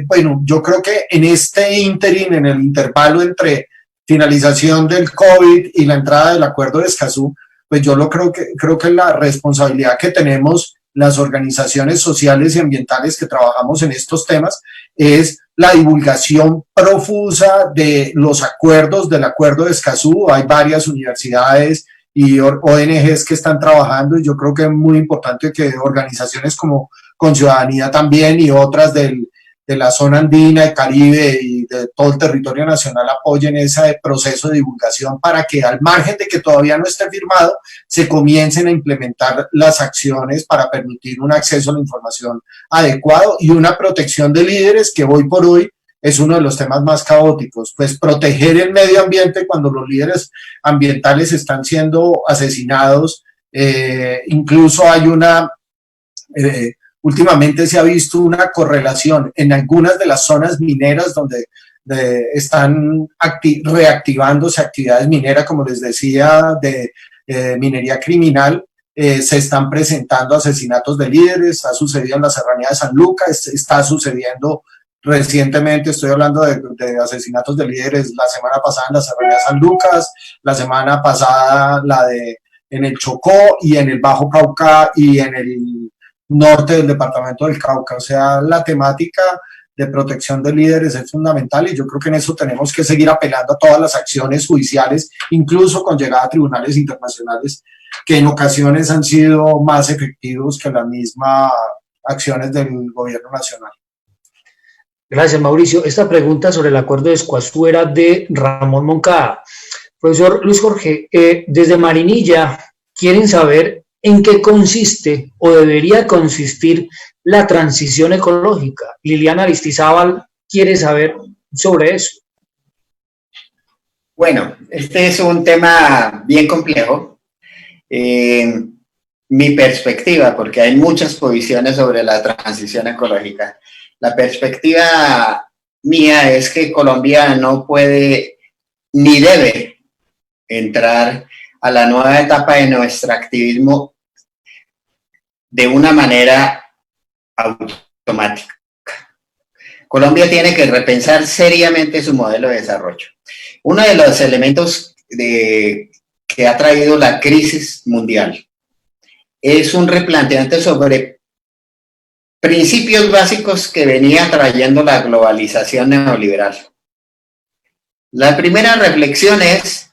bueno, yo creo que en este ínterin, en el intervalo entre finalización del COVID y la entrada del acuerdo de Escazú, pues yo creo que la responsabilidad que tenemos las organizaciones sociales y ambientales que trabajamos en estos temas es la divulgación profusa de los acuerdos, del acuerdo de Escazú. Hay varias universidades y ONGs que están trabajando, y yo creo que es muy importante que organizaciones como Conciudadanía también y otras de la zona andina, el Caribe y de todo el territorio nacional apoyen ese proceso de divulgación para que, al margen de que todavía no esté firmado, se comiencen a implementar las acciones para permitir un acceso a la información adecuado y una protección de líderes, que hoy por hoy es uno de los temas más caóticos. Pues proteger el medio ambiente cuando los líderes ambientales están siendo asesinados. Incluso hay últimamente se ha visto una correlación en algunas de las zonas mineras donde están reactivándose actividades mineras, como les decía, de minería criminal. Se están presentando asesinatos de líderes. Ha sucedido en la Serranía de San Lucas, está sucediendo recientemente, estoy hablando de asesinatos de líderes la semana pasada en la Serranía de San Lucas, la semana pasada en el Chocó y en el Bajo Cauca y en el norte del departamento del Cauca. O sea, la temática de protección de líderes es fundamental, y yo creo que en eso tenemos que seguir apelando a todas las acciones judiciales, incluso con llegada a tribunales internacionales, que en ocasiones han sido más efectivos que las mismas acciones del gobierno nacional. Gracias, Mauricio. Esta pregunta sobre el acuerdo de Escazú era de Ramón Moncada. Profesor Luis Jorge, desde Marinilla quieren saber en qué consiste o debería consistir la transición ecológica. Liliana Aristizábal quiere saber sobre eso. Bueno, este es un tema bien complejo. Mi perspectiva, porque hay muchas posiciones sobre la transición ecológica, la perspectiva mía es que Colombia no puede ni debe entrar a la nueva etapa de nuestro activismo de una manera automática. Colombia tiene que repensar seriamente su modelo de desarrollo. Uno de los elementos que ha traído la crisis mundial es un replanteamiento sobre principios básicos que venía trayendo la globalización neoliberal. La primera reflexión es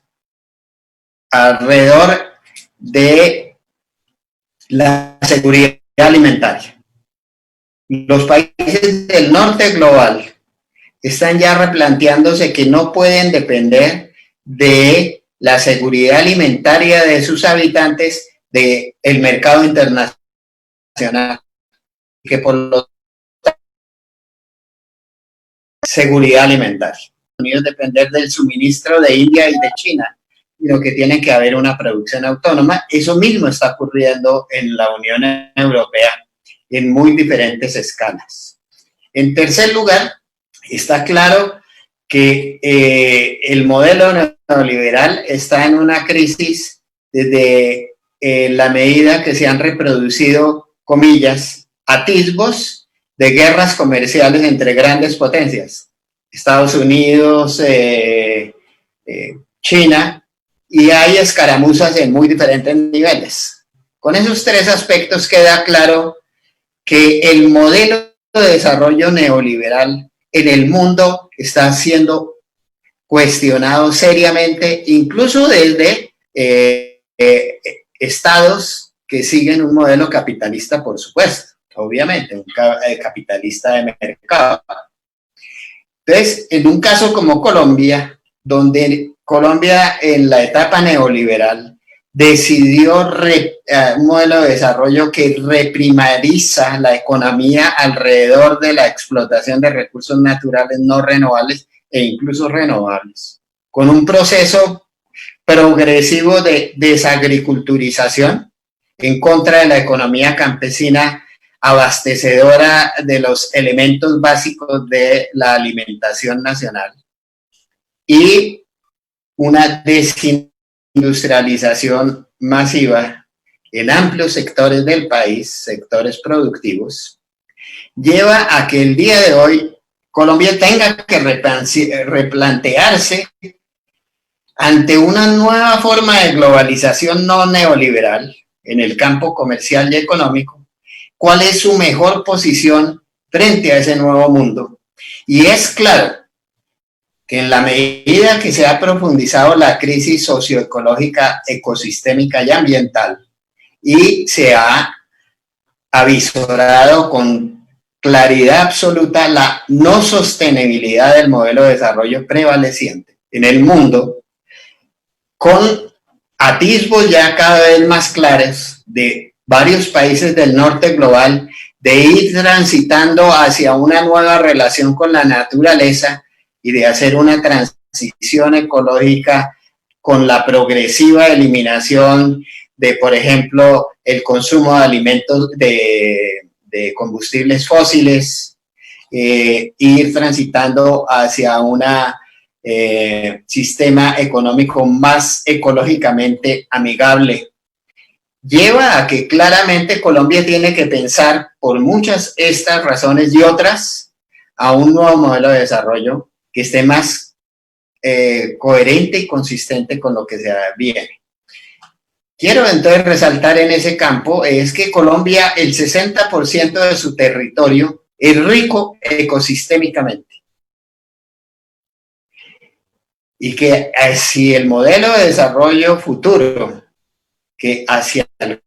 alrededor de la seguridad alimentaria. Los países del norte global están ya replanteándose que no pueden depender de la seguridad alimentaria de sus habitantes del mercado internacional, que por lo tanto seguridad alimentaria. Unidos depender del suministro de India y de China, sino que tiene que haber una producción autónoma. Eso mismo está ocurriendo en la Unión Europea en muy diferentes escalas. En tercer lugar, está claro que el modelo neoliberal está en una crisis desde la medida que se han reproducido, comillas, atisbos de guerras comerciales entre grandes potencias, Estados Unidos, China, y hay escaramuzas en muy diferentes niveles. Con esos tres aspectos queda claro que el modelo de desarrollo neoliberal en el mundo está siendo cuestionado seriamente, incluso desde estados que siguen un modelo capitalista, por supuesto, obviamente, un capitalista de mercado. Entonces, en un caso como Colombia, donde Colombia en la etapa neoliberal decidió un modelo de desarrollo que reprimariza la economía alrededor de la explotación de recursos naturales no renovables e incluso renovables, con un proceso progresivo de desagriculturización en contra de la economía campesina abastecedora de los elementos básicos de la alimentación nacional y una desindustrialización masiva en amplios sectores del país, sectores productivos, lleva a que el día de hoy Colombia tenga que replantearse ante una nueva forma de globalización no neoliberal en el campo comercial y económico, cuál es su mejor posición frente a ese nuevo mundo. Y es claro que en la medida que se ha profundizado la crisis socioecológica, ecosistémica y ambiental, y se ha avisorado con claridad absoluta la no sostenibilidad del modelo de desarrollo prevaleciente en el mundo, con atisbos ya cada vez más claros de varios países del norte global de ir transitando hacia una nueva relación con la naturaleza y de hacer una transición ecológica con la progresiva eliminación de, por ejemplo, el consumo de alimentos de combustibles fósiles, ir transitando hacia un sistema económico más ecológicamente amigable. Lleva a que claramente Colombia tiene que pensar, por muchas estas razones y otras, a un nuevo modelo de desarrollo que esté más coherente y consistente con lo que se viene. Quiero entonces resaltar en ese campo es que Colombia, el 60% de su territorio es rico ecosistémicamente. Y que si el modelo de desarrollo futuro, que hacia el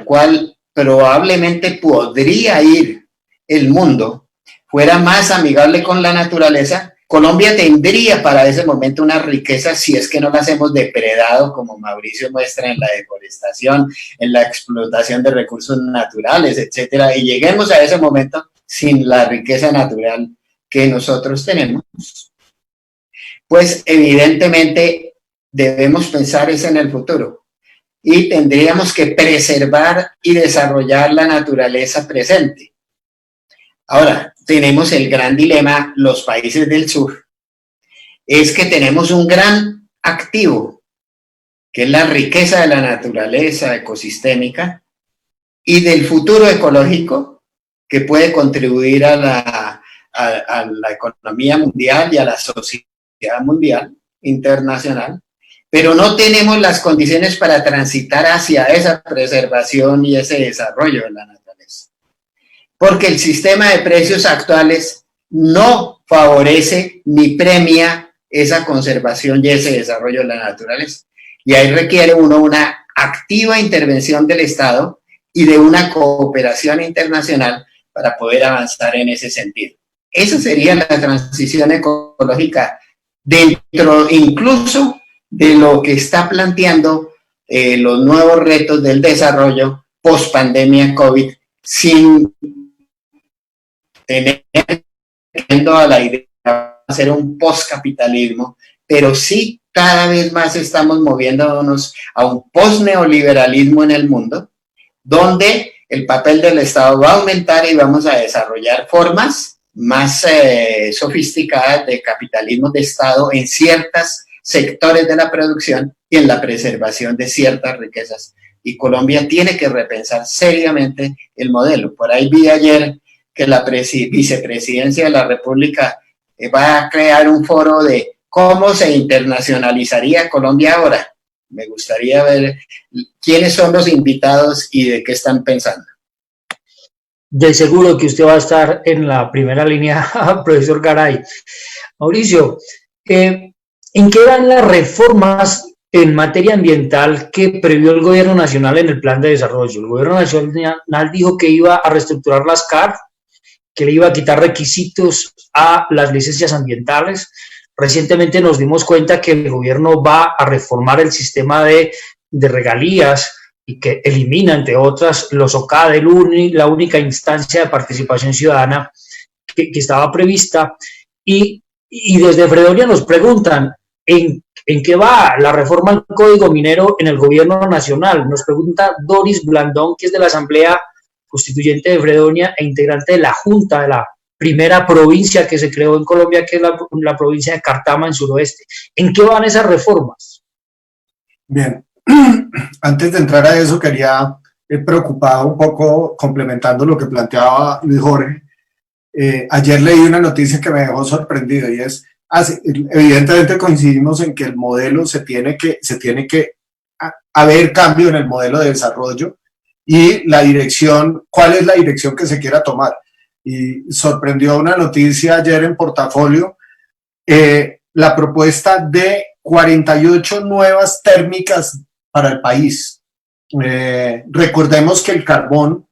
cual probablemente podría ir el mundo, fuera más amigable con la naturaleza, Colombia tendría para ese momento una riqueza si es que no las hemos depredado, como Mauricio muestra, en la deforestación, en la explotación de recursos naturales, etcétera, y lleguemos a ese momento sin la riqueza natural que nosotros tenemos. Pues evidentemente debemos pensar eso en el futuro. Y tendríamos que preservar y desarrollar la naturaleza presente. Ahora, tenemos el gran dilema, los países del sur, es que tenemos un gran activo, que es la riqueza de la naturaleza ecosistémica y del futuro ecológico, que puede contribuir a a la economía mundial y a la sociedad mundial, internacional, pero no tenemos las condiciones para transitar hacia esa preservación y ese desarrollo de la naturaleza. Porque el sistema de precios actuales no favorece ni premia esa conservación y ese desarrollo de la naturaleza. Y ahí requiere uno una activa intervención del Estado y de una cooperación internacional para poder avanzar en ese sentido. Esa sería la transición ecológica dentro incluso de lo que está planteando los nuevos retos del desarrollo post pandemia COVID, sin tener a la idea de hacer un postcapitalismo, pero sí cada vez más estamos moviéndonos a un post-neoliberalismo en el mundo, donde el papel del Estado va a aumentar y vamos a desarrollar formas más sofisticadas de capitalismo de Estado en ciertos sectores de la producción y en la preservación de ciertas riquezas. Y Colombia tiene que repensar seriamente el modelo. Por ahí vi ayer que la vicepresidencia de la República va a crear un foro de cómo se internacionalizaría Colombia ahora. Me gustaría ver quiénes son los invitados y de qué están pensando. De seguro que usted va a estar en la primera línea, profesor Garay. Mauricio, ¿en qué van las reformas en materia ambiental que previó el gobierno nacional en el plan de desarrollo? El gobierno nacional dijo que iba a reestructurar las CAR, que le iba a quitar requisitos a las licencias ambientales. Recientemente nos dimos cuenta que el gobierno va a reformar el sistema de regalías y que elimina, entre otras, los OCAD, la única instancia de participación ciudadana que estaba prevista. Y desde Fredonia nos preguntan, ¿en qué va la reforma al Código Minero en el gobierno nacional? Nos pregunta Doris Blandón, que es de la Asamblea Constituyente de Fredonia e integrante de la Junta de la primera provincia que se creó en Colombia, que es la provincia de Cartama, en suroeste. ¿En qué van esas reformas? Bien, antes de entrar a eso, quería, preocupado un poco, complementando lo que planteaba Luis Jorge. Ayer leí una noticia que me dejó sorprendido y es, evidentemente coincidimos en que el modelo se tiene que haber cambio en el modelo de desarrollo y la dirección, cuál es la dirección que se quiera tomar. Y sorprendió una noticia ayer en Portafolio, la propuesta de 48 nuevas térmicas para el país. Recordemos que el carbón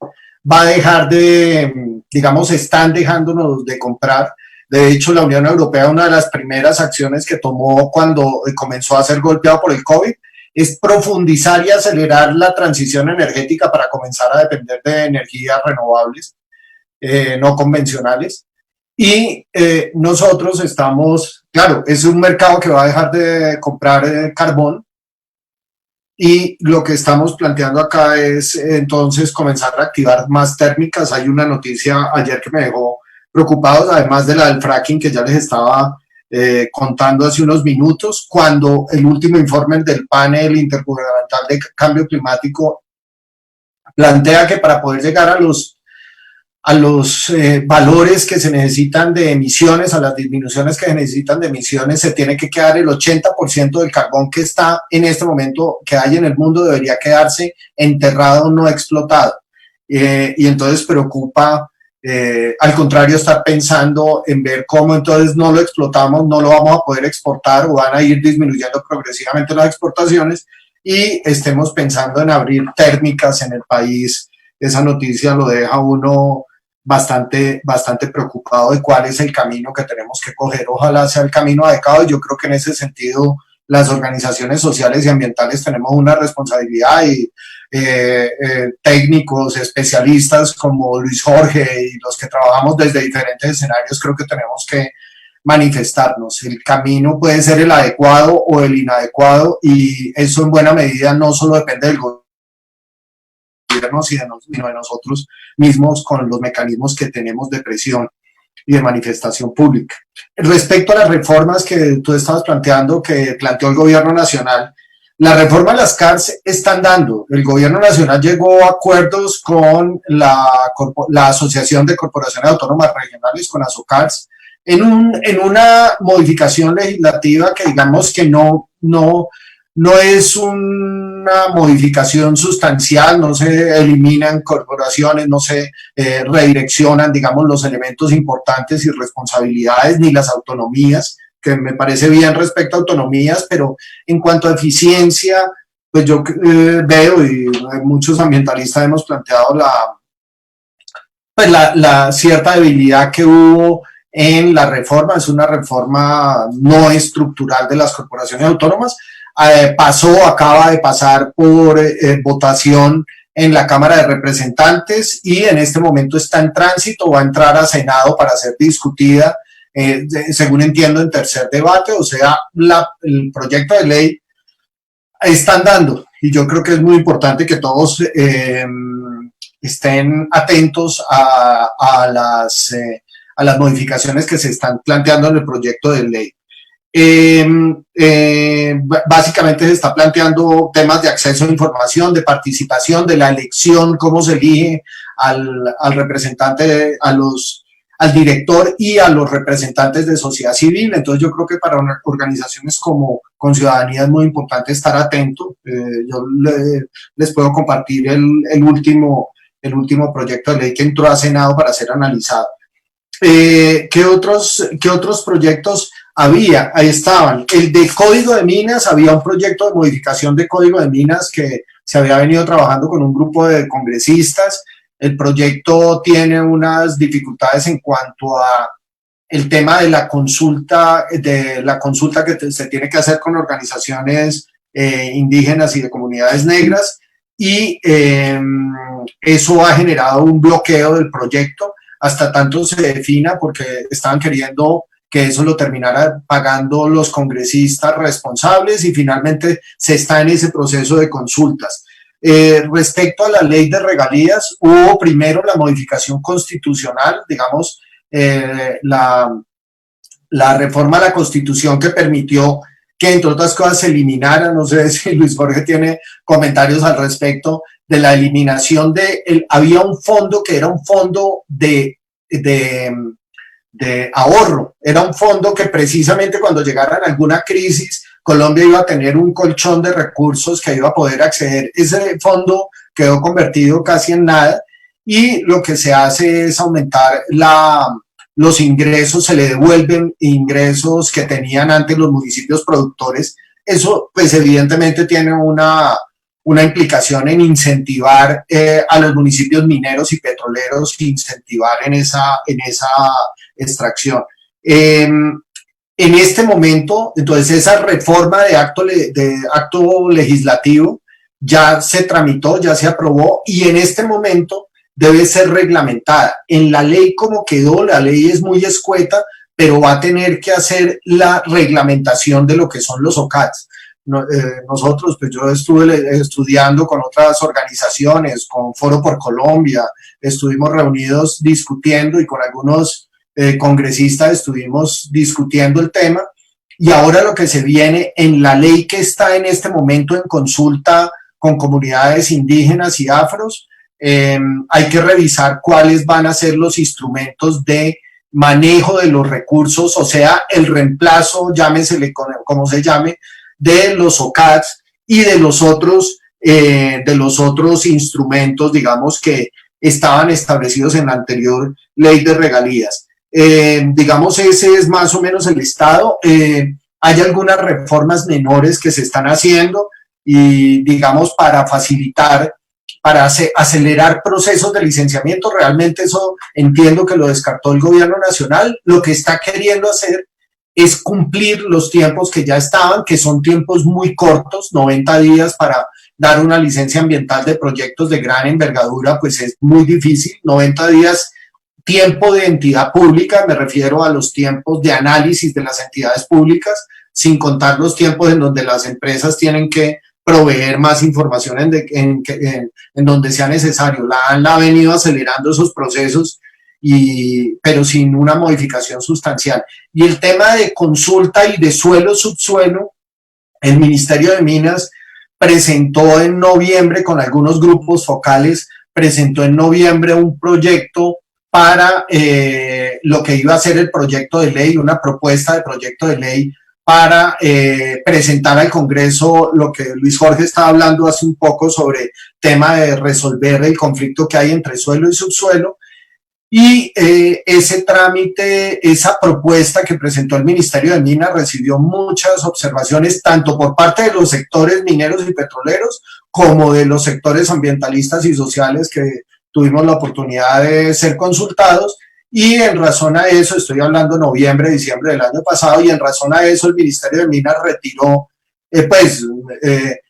va a dejar de, digamos, están dejándonos de comprar. De hecho, la Unión Europea, una de las primeras acciones que tomó cuando comenzó a ser golpeado por el COVID, es profundizar y acelerar la transición energética para comenzar a depender de energías renovables, no convencionales. Y nosotros estamos, claro, es un mercado que va a dejar de comprar carbón, y lo que estamos planteando acá es entonces comenzar a activar más térmicas. Hay una noticia ayer que me dejó preocupados, además de la del fracking que ya les estaba contando hace unos minutos, cuando el último informe del panel intergubernamental de cambio climático plantea que para poder llegar a los valores que se necesitan de emisiones, a las disminuciones que se necesitan de emisiones, se tiene que quedar el 80% del carbón que está en este momento, que hay en el mundo, debería quedarse enterrado, no explotado. Y entonces preocupa, al contrario, estar pensando en ver cómo entonces no lo explotamos, no lo vamos a poder exportar o van a ir disminuyendo progresivamente las exportaciones y estemos pensando en abrir térmicas en el país. Esa noticia lo deja uno bastante preocupado de cuál es el camino que tenemos que coger. Ojalá sea el camino adecuado. Yo creo que en ese sentido las organizaciones sociales y ambientales tenemos una responsabilidad y técnicos, especialistas como Luis Jorge y los que trabajamos desde diferentes escenarios, creo que tenemos que manifestarnos. El camino puede ser el adecuado o el inadecuado y eso en buena medida no solo depende del gobierno, sino de nosotros mismos con los mecanismos que tenemos de presión y de manifestación pública. Respecto a las reformas que tú estabas planteando, que planteó el gobierno nacional, La reforma de las CARS se están dando. El gobierno nacional llegó a acuerdos con la Asociación de Corporaciones Autónomas Regionales, con ASOCARS, en una modificación legislativa que digamos que no es una modificación sustancial, no se eliminan corporaciones, no se redireccionan, digamos, los elementos importantes y responsabilidades, ni las autonomías, que me parece bien respecto a autonomías, pero en cuanto a eficiencia, pues yo veo, y muchos ambientalistas hemos planteado la cierta debilidad que hubo en la reforma. Es una reforma no estructural de las corporaciones autónomas. Acaba de pasar por votación en la Cámara de Representantes y en este momento está en tránsito, va a entrar a Senado para ser discutida, según entiendo, en tercer debate. O sea, el proyecto de ley está andando, y yo creo que es muy importante que todos estén atentos a las modificaciones que se están planteando en el proyecto de ley. Básicamente se está planteando temas de acceso a información, de participación, de la elección, cómo se elige al representante, al director y a los representantes de sociedad civil. Entonces yo creo que para organizaciones como Conciudadanía es muy importante estar atento. Yo les puedo compartir el último proyecto de ley que entró a Senado para ser analizado. ¿Qué otros proyectos había? Ahí estaban. El de Código de Minas, había un proyecto de modificación de Código de Minas que se había venido trabajando con un grupo de congresistas. El proyecto tiene unas dificultades en cuanto a el tema de la consulta que se tiene que hacer con organizaciones indígenas y de comunidades negras, y eso ha generado un bloqueo del proyecto hasta tanto se defina, porque estaban queriendo que eso lo terminara pagando los congresistas responsables, y finalmente se está en ese proceso de consultas. Respecto a la ley de regalías, hubo primero la modificación constitucional, digamos, la reforma a la Constitución que permitió que, entre otras cosas, se eliminara, no sé si Luis Jorge tiene comentarios al respecto, de la eliminación había un fondo que era un fondo de ahorro, era un fondo que precisamente cuando llegara alguna crisis, Colombia iba a tener un colchón de recursos que iba a poder acceder. Ese fondo quedó convertido casi en nada, y lo que se hace es aumentar los ingresos, se le devuelven ingresos que tenían antes los municipios productores. Eso pues evidentemente tiene una implicación en incentivar a los municipios mineros y petroleros, incentivar en esa extracción. En este momento, entonces, esa reforma de acto legislativo ya se tramitó, ya se aprobó, y en este momento debe ser reglamentada. En la ley como quedó, la ley es muy escueta, pero va a tener que hacer la reglamentación de lo que son los OCATs. Nosotros, pues yo estuve estudiando con otras organizaciones, con Foro por Colombia, estuvimos reunidos discutiendo, y con algunos congresistas estuvimos discutiendo el tema, y ahora lo que se viene en la ley que está en este momento en consulta con comunidades indígenas y afros, hay que revisar cuáles van a ser los instrumentos de manejo de los recursos, o sea, el reemplazo, llámesele como se llame, de los OCADs y de los otros instrumentos, digamos, que estaban establecidos en la anterior ley de regalías. Digamos, ese es más o menos el estado. Hay algunas reformas menores que se están haciendo, y digamos, para facilitar, para acelerar procesos de licenciamiento. Realmente eso entiendo que lo descartó el gobierno nacional. Lo que está queriendo hacer es cumplir los tiempos que ya estaban, que son tiempos muy cortos. 90 días para dar una licencia ambiental de proyectos de gran envergadura, pues es muy difícil. 90 días, tiempo de entidad pública, me refiero a los tiempos de análisis de las entidades públicas, sin contar los tiempos en donde las empresas tienen que proveer más información en donde sea necesario. La ha venido acelerando esos procesos, pero sin una modificación sustancial. Y el tema de consulta y de suelo-subsuelo, el Ministerio de Minas presentó en noviembre con algunos grupos focales, presentó en noviembre un proyecto para lo que iba a ser el proyecto de ley, una propuesta de proyecto de ley para presentar al Congreso lo que Luis Jorge estaba hablando hace un poco sobre tema de resolver el conflicto que hay entre suelo y subsuelo. Y ese trámite, esa propuesta que presentó el Ministerio de Minas recibió muchas observaciones, tanto por parte de los sectores mineros y petroleros, como de los sectores ambientalistas y sociales que tuvimos la oportunidad de ser consultados. Y en razón a eso, estoy hablando noviembre, diciembre del año pasado, y en razón a eso el Ministerio de Minas retiró,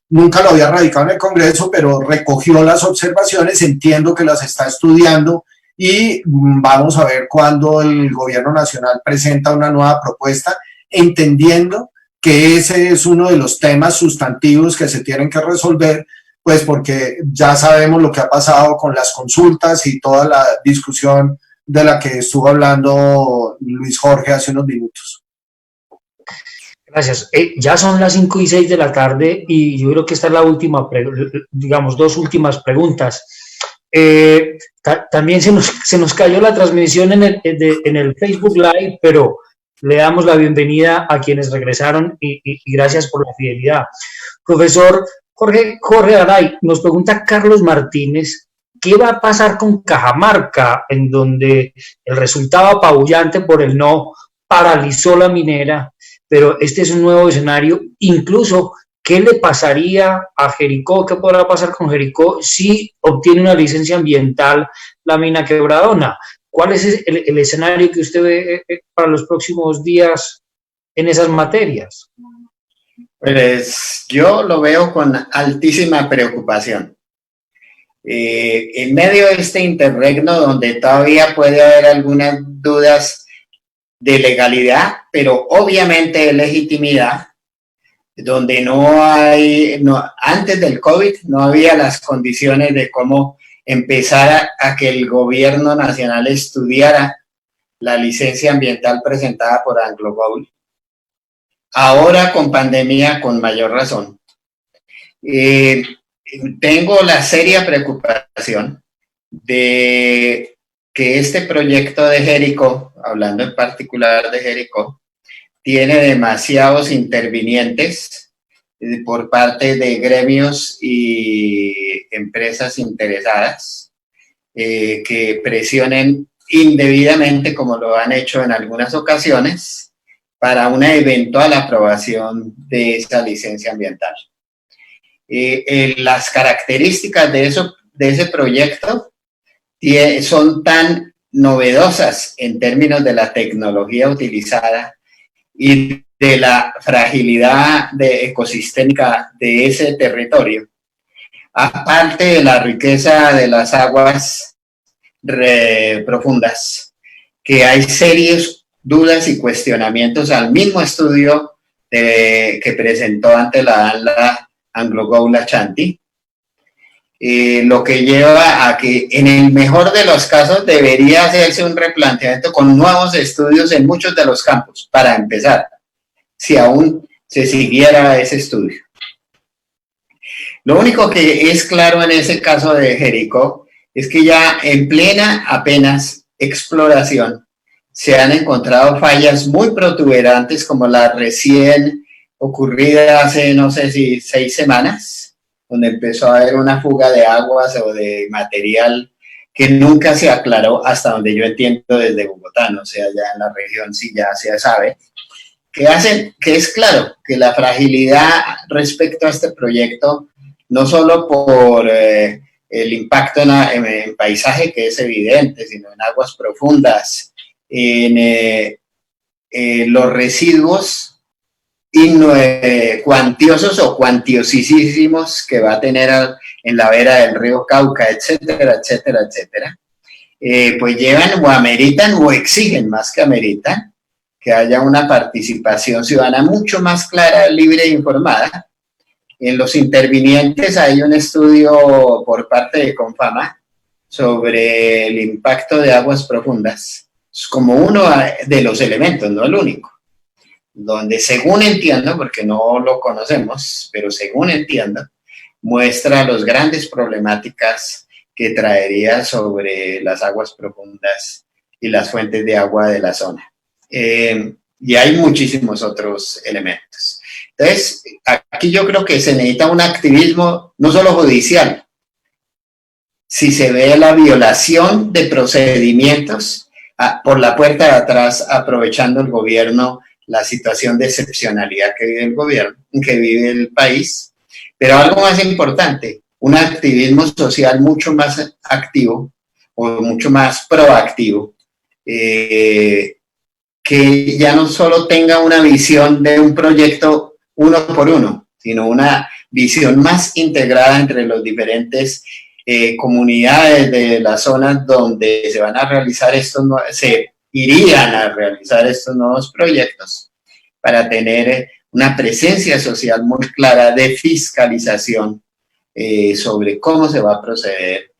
nunca lo había radicado en el Congreso, pero recogió las observaciones, entiendo que las está estudiando, y vamos a ver cuándo el gobierno nacional presenta una nueva propuesta, entendiendo que ese es uno de los temas sustantivos que se tienen que resolver, pues porque ya sabemos lo que ha pasado con las consultas y toda la discusión de la que estuvo hablando Luis Jorge hace unos minutos. Gracias. Ya son las 5:06 de la tarde y yo creo que esta es la última, digamos, dos últimas preguntas. También se nos cayó la transmisión en el Facebook Live, pero le damos la bienvenida a quienes regresaron y gracias por la fidelidad. Profesor Jorge Garay, nos pregunta Carlos Martínez, ¿qué va a pasar con Cajamarca, en donde el resultado apabullante por el no paralizó la minera, pero este es un nuevo escenario? Incluso, ¿qué le pasaría a Jericó? ¿Qué podrá pasar con Jericó si obtiene una licencia ambiental la mina Quebradona? ¿Cuál es el escenario que usted ve para los próximos días en esas materias? Pues yo lo veo con altísima preocupación. En medio de este interregno donde todavía puede haber algunas dudas de legalidad, pero obviamente de legitimidad, donde antes del COVID no había las condiciones de cómo empezar a que el gobierno nacional estudiara la licencia ambiental presentada por AngloGold. Ahora con pandemia, con mayor razón. Tengo la seria preocupación de que este proyecto de Jericó, hablando en particular de Jericó, tiene demasiados intervinientes por parte de gremios y empresas interesadas que presionen indebidamente, como lo han hecho en algunas ocasiones, para una eventual aprobación de esa licencia ambiental. Las características de ese proyecto son tan novedosas en términos de la tecnología utilizada y de la fragilidad ecosistémica de ese territorio, aparte de la riqueza de las aguas profundas, que hay serias dudas y cuestionamientos al mismo estudio que presentó ante la ANLA AngloGold Ashanti, lo que lleva a que en el mejor de los casos debería hacerse un replanteamiento con nuevos estudios en muchos de los campos, para empezar, si aún se siguiera ese estudio. Lo único que es claro en ese caso de Jericó es que ya en plena apenas exploración se han encontrado fallas muy protuberantes, como la recién ocurrida hace, no sé si 6 semanas, donde empezó a haber una fuga de aguas o de material que nunca se aclaró, hasta donde yo entiendo desde Bogotá, no sé, allá en la región sí ya se sabe, que es claro que la fragilidad respecto a este proyecto, no solo por el impacto en paisaje, que es evidente, sino en aguas profundas, en los residuos cuantiosos o cuantiosísimos que va a tener en la vera del río Cauca, etcétera, etcétera, etcétera, pues llevan o ameritan o exigen, más que ameritan, que haya una participación ciudadana mucho más clara, libre e informada. En los intervinientes hay un estudio por parte de Confama sobre el impacto de aguas profundas, como uno de los elementos, no el único, donde según entiendo, porque no lo conocemos, pero según entiendo, muestra las grandes problemáticas que traería sobre las aguas profundas y las fuentes de agua de la zona. Y hay muchísimos otros elementos. Entonces, aquí yo creo que se necesita un activismo no solo judicial. Si se ve la violación de procedimientos por la puerta de atrás, aprovechando el gobierno la situación de excepcionalidad que vive el gobierno, que vive el país, pero algo más importante, un activismo social mucho más activo o mucho más proactivo, que ya no solo tenga una visión de un proyecto uno por uno, sino una visión más integrada entre los diferentes comunidades de las zonas donde se van a realizar se irían a realizar estos nuevos proyectos, para tener una presencia social muy clara de fiscalización sobre cómo se va a proceder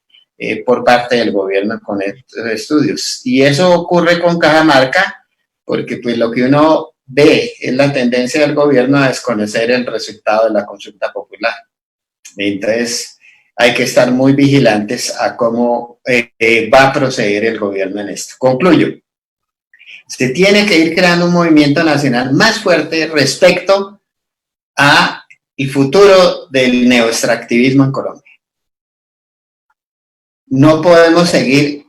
por parte del gobierno con estos estudios. Y eso ocurre con Cajamarca, porque pues lo que uno ve es la tendencia del gobierno a desconocer el resultado de la consulta popular. Entonces, hay que estar muy vigilantes a cómo va a proceder el gobierno en esto. Concluyo. Se tiene que ir creando un movimiento nacional más fuerte respecto a el futuro del neoextractivismo en Colombia. No podemos seguir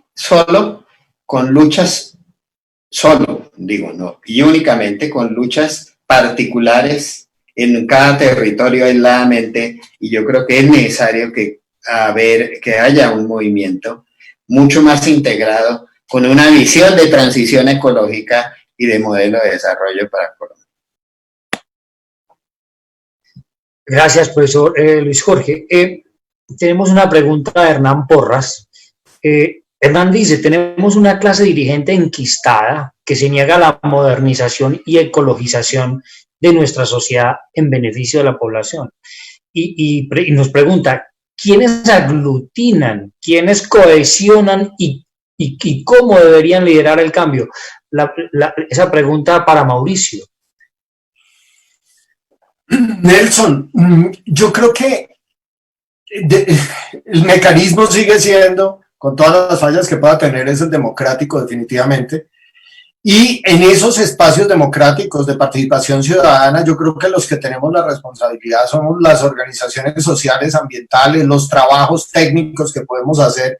con luchas, y únicamente con luchas particulares en cada territorio aisladamente, y yo creo que es necesario que haya un movimiento mucho más integrado con una visión de transición ecológica y de modelo de desarrollo para Colombia. Gracias, profesor Luis Jorge. Tenemos una pregunta de Hernán Porras. Hernán dice, tenemos una clase dirigente enquistada que se niega a la modernización y ecologización de nuestra sociedad en beneficio de la población. Y nos pregunta, ¿quiénes aglutinan, quiénes cohesionan y cómo deberían liderar el cambio? Esa pregunta para Mauricio. Nelson, yo creo que el mecanismo sigue siendo, con todas las fallas que pueda tener, es el democrático definitivamente. Y en esos espacios democráticos de participación ciudadana, yo creo que los que tenemos la responsabilidad somos las organizaciones sociales, ambientales, los trabajos técnicos que podemos hacer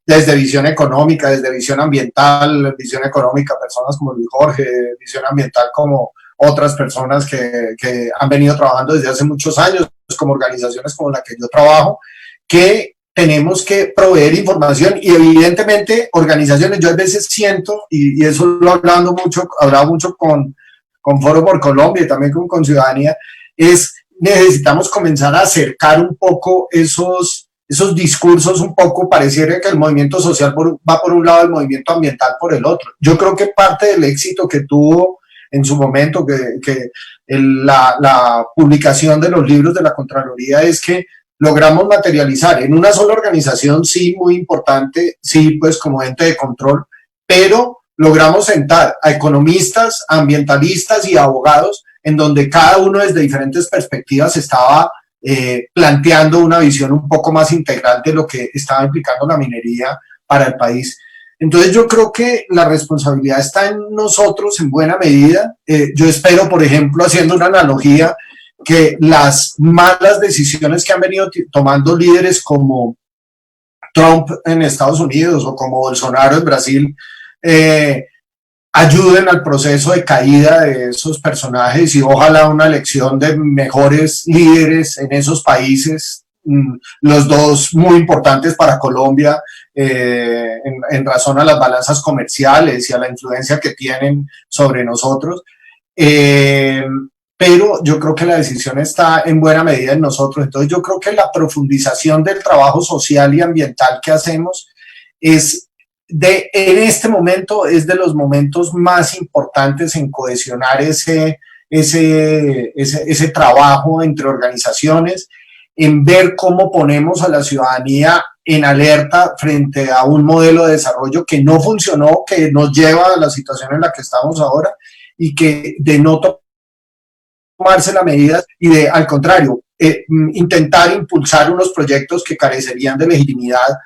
desde visión económica, desde visión ambiental, visión económica, personas como Luis Jorge, visión ambiental como otras personas que han venido trabajando desde hace muchos años, como organizaciones como la que yo trabajo, que tenemos que proveer información y evidentemente organizaciones, yo a veces siento, y eso lo he hablado mucho con Foro por Colombia y también con Ciudadanía, necesitamos comenzar a acercar un poco esos discursos, un poco pareciera que el movimiento social va por un lado, el movimiento ambiental por el otro. Yo creo que parte del éxito que tuvo en su momento la publicación de los libros de la Contraloría es que logramos materializar en una sola organización, sí, muy importante, sí, pues como ente de control, pero logramos sentar a economistas, ambientalistas y abogados en donde cada uno desde diferentes perspectivas estaba planteando una visión un poco más integral de lo que estaba implicando la minería para el país. Entonces yo creo que la responsabilidad está en nosotros en buena medida. Yo espero, por ejemplo, haciendo una analogía, que las malas decisiones que han venido tomando líderes como Trump en Estados Unidos o como Bolsonaro en Brasil ayuden al proceso de caída de esos personajes y ojalá una elección de mejores líderes en esos países, los dos muy importantes para Colombia en razón a las balanzas comerciales y a la influencia que tienen sobre nosotros. Pero yo creo que la decisión está en buena medida en nosotros. Entonces yo creo que la profundización del trabajo social y ambiental que hacemos en este momento es de los momentos más importantes en cohesionar ese trabajo entre organizaciones, en ver cómo ponemos a la ciudadanía en alerta frente a un modelo de desarrollo que no funcionó, que nos lleva a la situación en la que estamos ahora y que de no tomarse las medidas y al contrario, intentar impulsar unos proyectos que carecerían de legitimidad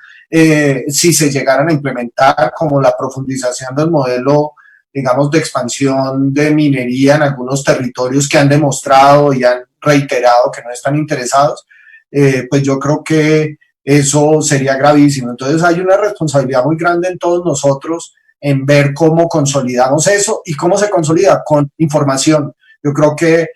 si se llegaran a implementar, como la profundización del modelo, digamos, de expansión de minería en algunos territorios que han demostrado y han reiterado que no están interesados, pues yo creo que eso sería gravísimo. Entonces hay una responsabilidad muy grande en todos nosotros en ver cómo consolidamos eso y cómo se consolida con información. Yo creo que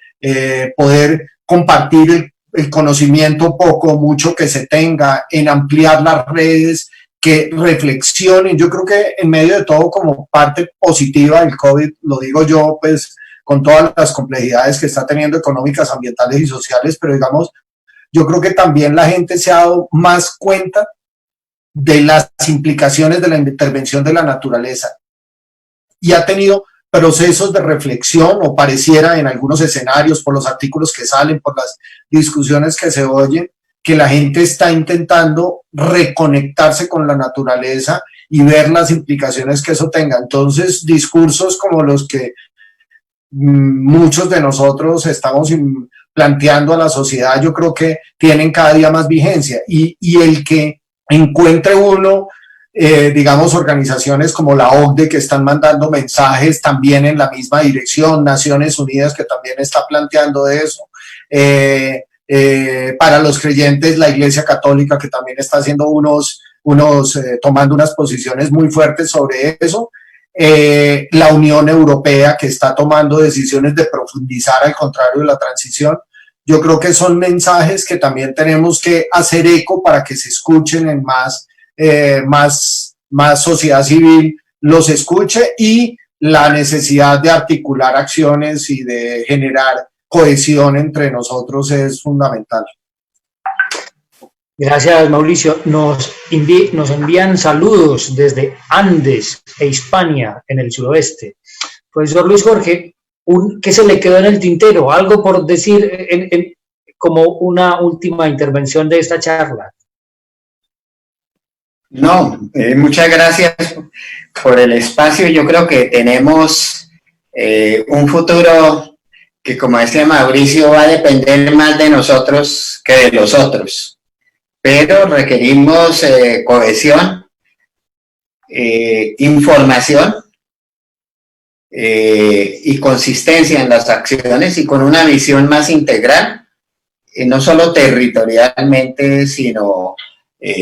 poder compartir el conocimiento poco, mucho que se tenga, en ampliar las redes, que reflexionen. Yo creo que en medio de todo, como parte positiva del COVID, lo digo yo, pues con todas las complejidades que está teniendo económicas, ambientales y sociales, pero digamos, yo creo que también la gente se ha dado más cuenta de las implicaciones de la intervención de la naturaleza y ha tenido procesos de reflexión, o pareciera en algunos escenarios, por los artículos que salen, por las discusiones que se oyen, que la gente está intentando reconectarse con la naturaleza y ver las implicaciones que eso tenga. Entonces, discursos como los que muchos de nosotros estamos planteando a la sociedad, yo creo que tienen cada día más vigencia, y el que encuentre uno, digamos, organizaciones como la OCDE que están mandando mensajes también en la misma dirección, Naciones Unidas que también está planteando eso, para los creyentes la Iglesia Católica que también está haciendo tomando unas posiciones muy fuertes sobre eso, la Unión Europea que está tomando decisiones de profundizar al contrario de la transición. Yo creo que son mensajes que también tenemos que hacer eco para que se escuchen en más sociedad civil los escuche, y la necesidad de articular acciones y de generar cohesión entre nosotros es fundamental. Gracias, Mauricio. Nos envían saludos desde Andes e Hispania, en el suroeste. Profesor Luis Jorge, ¿qué se le quedó en el tintero? ¿Algo por decir como una última intervención de esta charla? No, muchas gracias por el espacio. Yo creo que tenemos un futuro que, como decía Mauricio, va a depender más de nosotros que de los otros. Pero requerimos cohesión, información y consistencia en las acciones, y con una visión más integral, no solo territorialmente, sino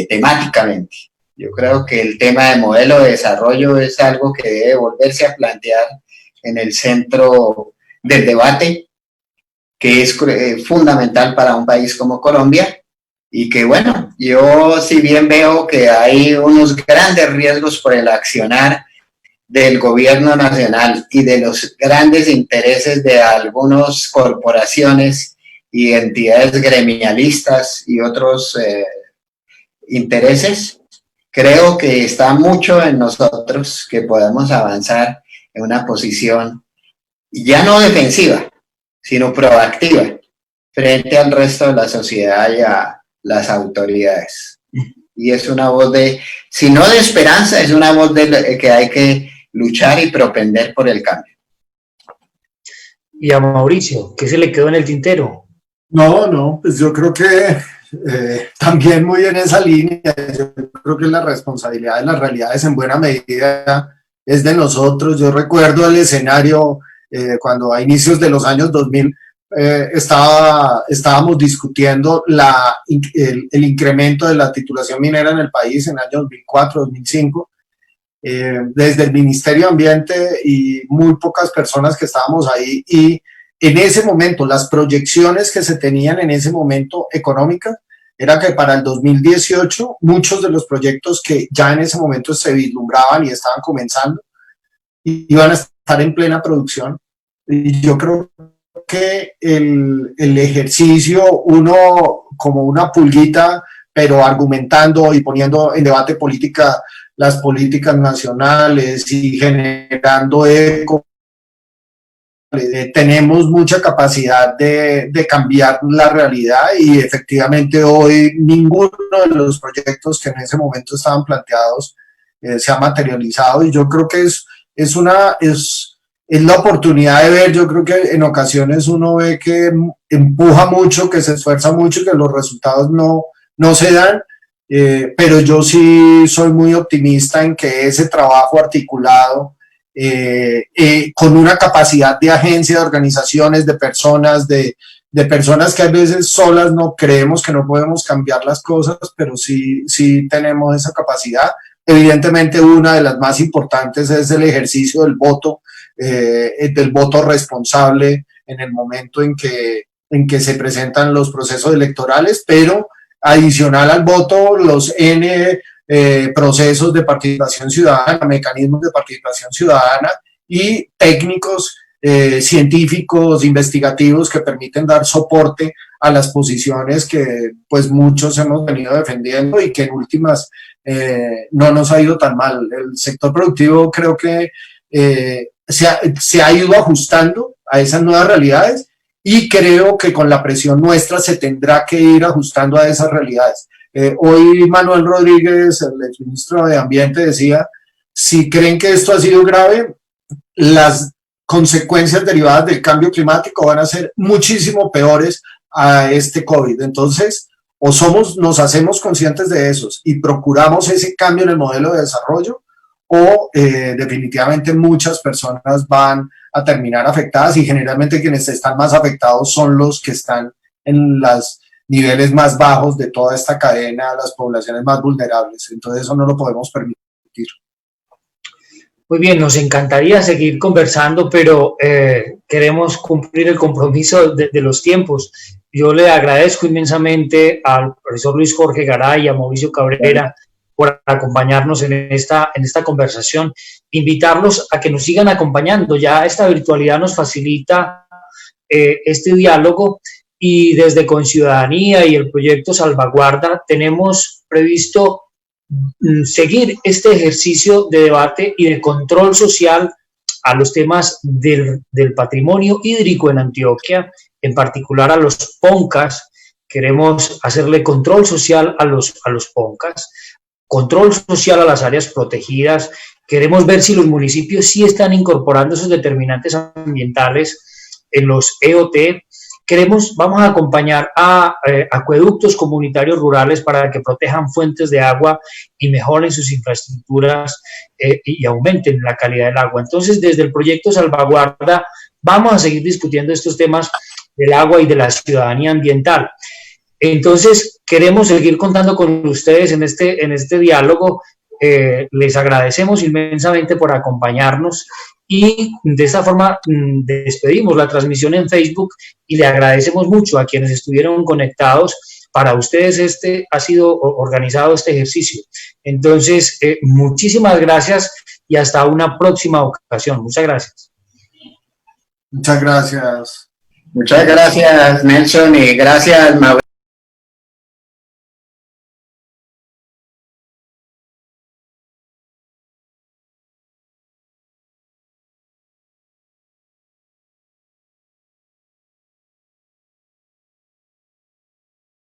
temáticamente. Yo creo que el tema de modelo de desarrollo es algo que debe volverse a plantear en el centro del debate, que es fundamental para un país como Colombia. Y que, bueno, yo si bien veo que hay unos grandes riesgos por el accionar del gobierno nacional y de los grandes intereses de algunas corporaciones y entidades gremialistas y otros intereses, creo que está mucho en nosotros que podamos avanzar en una posición ya no defensiva, sino proactiva frente al resto de la sociedad y a las autoridades. Y es una voz si no de esperanza, es una voz de que hay que luchar y propender por el cambio. Y a Mauricio, ¿qué se le quedó en el tintero? No, pues yo creo que también muy en esa línea. Yo creo que la responsabilidad de las realidades en buena medida es de nosotros. Yo recuerdo el escenario cuando a inicios de los años 2000 estábamos discutiendo el incremento de la titulación minera en el país en el año 2004, 2005, desde el Ministerio de Ambiente y muy pocas personas que estábamos ahí, y en ese momento las proyecciones que se tenían en ese momento económicas era que para el 2018 muchos de los proyectos que ya en ese momento se vislumbraban y estaban comenzando iban a estar en plena producción. Y yo creo que el ejercicio, uno como una pulguita, pero argumentando y poniendo en debate las políticas nacionales y generando eco, tenemos mucha capacidad de cambiar la realidad, y efectivamente hoy ninguno de los proyectos que en ese momento estaban planteados se ha materializado, y yo creo que es es la oportunidad de ver. Yo creo que en ocasiones uno ve que empuja mucho, que se esfuerza mucho y que los resultados no se dan, pero yo sí soy muy optimista en que ese trabajo articulado, con una capacidad de agencia, de organizaciones, de personas, de personas que a veces solas no creemos que no podemos cambiar las cosas, pero sí tenemos esa capacidad. Evidentemente, una de las más importantes es el ejercicio del voto responsable en el momento en que se presentan los procesos electorales, pero adicional al voto, los procesos de participación ciudadana, mecanismos de participación ciudadana y técnicos, científicos, investigativos que permiten dar soporte a las posiciones que pues muchos hemos venido defendiendo y que en últimas no nos ha ido tan mal. El sector productivo creo que se ha ido ajustando a esas nuevas realidades y creo que con la presión nuestra se tendrá que ir ajustando a esas realidades. Hoy Manuel Rodríguez, el exministro de Ambiente, decía, si creen que esto ha sido grave, las consecuencias derivadas del cambio climático van a ser muchísimo peores a este COVID. Entonces, o nos hacemos conscientes de esos y procuramos ese cambio en el modelo de desarrollo, o definitivamente muchas personas van a terminar afectadas, y generalmente quienes están más afectados son los que están en los niveles más bajos de toda esta cadena, las poblaciones más vulnerables. Entonces eso no lo podemos permitir. Muy bien, nos encantaría seguir conversando, pero queremos cumplir el compromiso de los tiempos. Yo le agradezco inmensamente al profesor Luis Jorge Garay y a Mauricio Cabrera por acompañarnos en esta conversación. Invitarlos a que nos sigan acompañando. Ya esta virtualidad nos facilita este diálogo, y desde Conciudadanía y el proyecto Salvaguarda tenemos previsto seguir este ejercicio de debate y de control social a los temas del patrimonio hídrico en Antioquia, en particular a los PONCAS. Queremos hacerle control social a los PONCAS, control social a las áreas protegidas. Queremos ver si los municipios sí están incorporando esos determinantes ambientales en los EOT. Vamos a acompañar a acueductos comunitarios rurales para que protejan fuentes de agua y mejoren sus infraestructuras y aumenten la calidad del agua. Entonces, desde el proyecto Salvaguarda vamos a seguir discutiendo estos temas del agua y de la ciudadanía ambiental. Entonces, queremos seguir contando con ustedes en este diálogo. Les agradecemos inmensamente por acompañarnos, y de esta forma despedimos la transmisión en Facebook y le agradecemos mucho a quienes estuvieron conectados. Para ustedes ha sido organizado este ejercicio. Entonces, muchísimas gracias y hasta una próxima ocasión. Muchas gracias. Muchas gracias. Muchas gracias, Nelson, y gracias, Mauricio.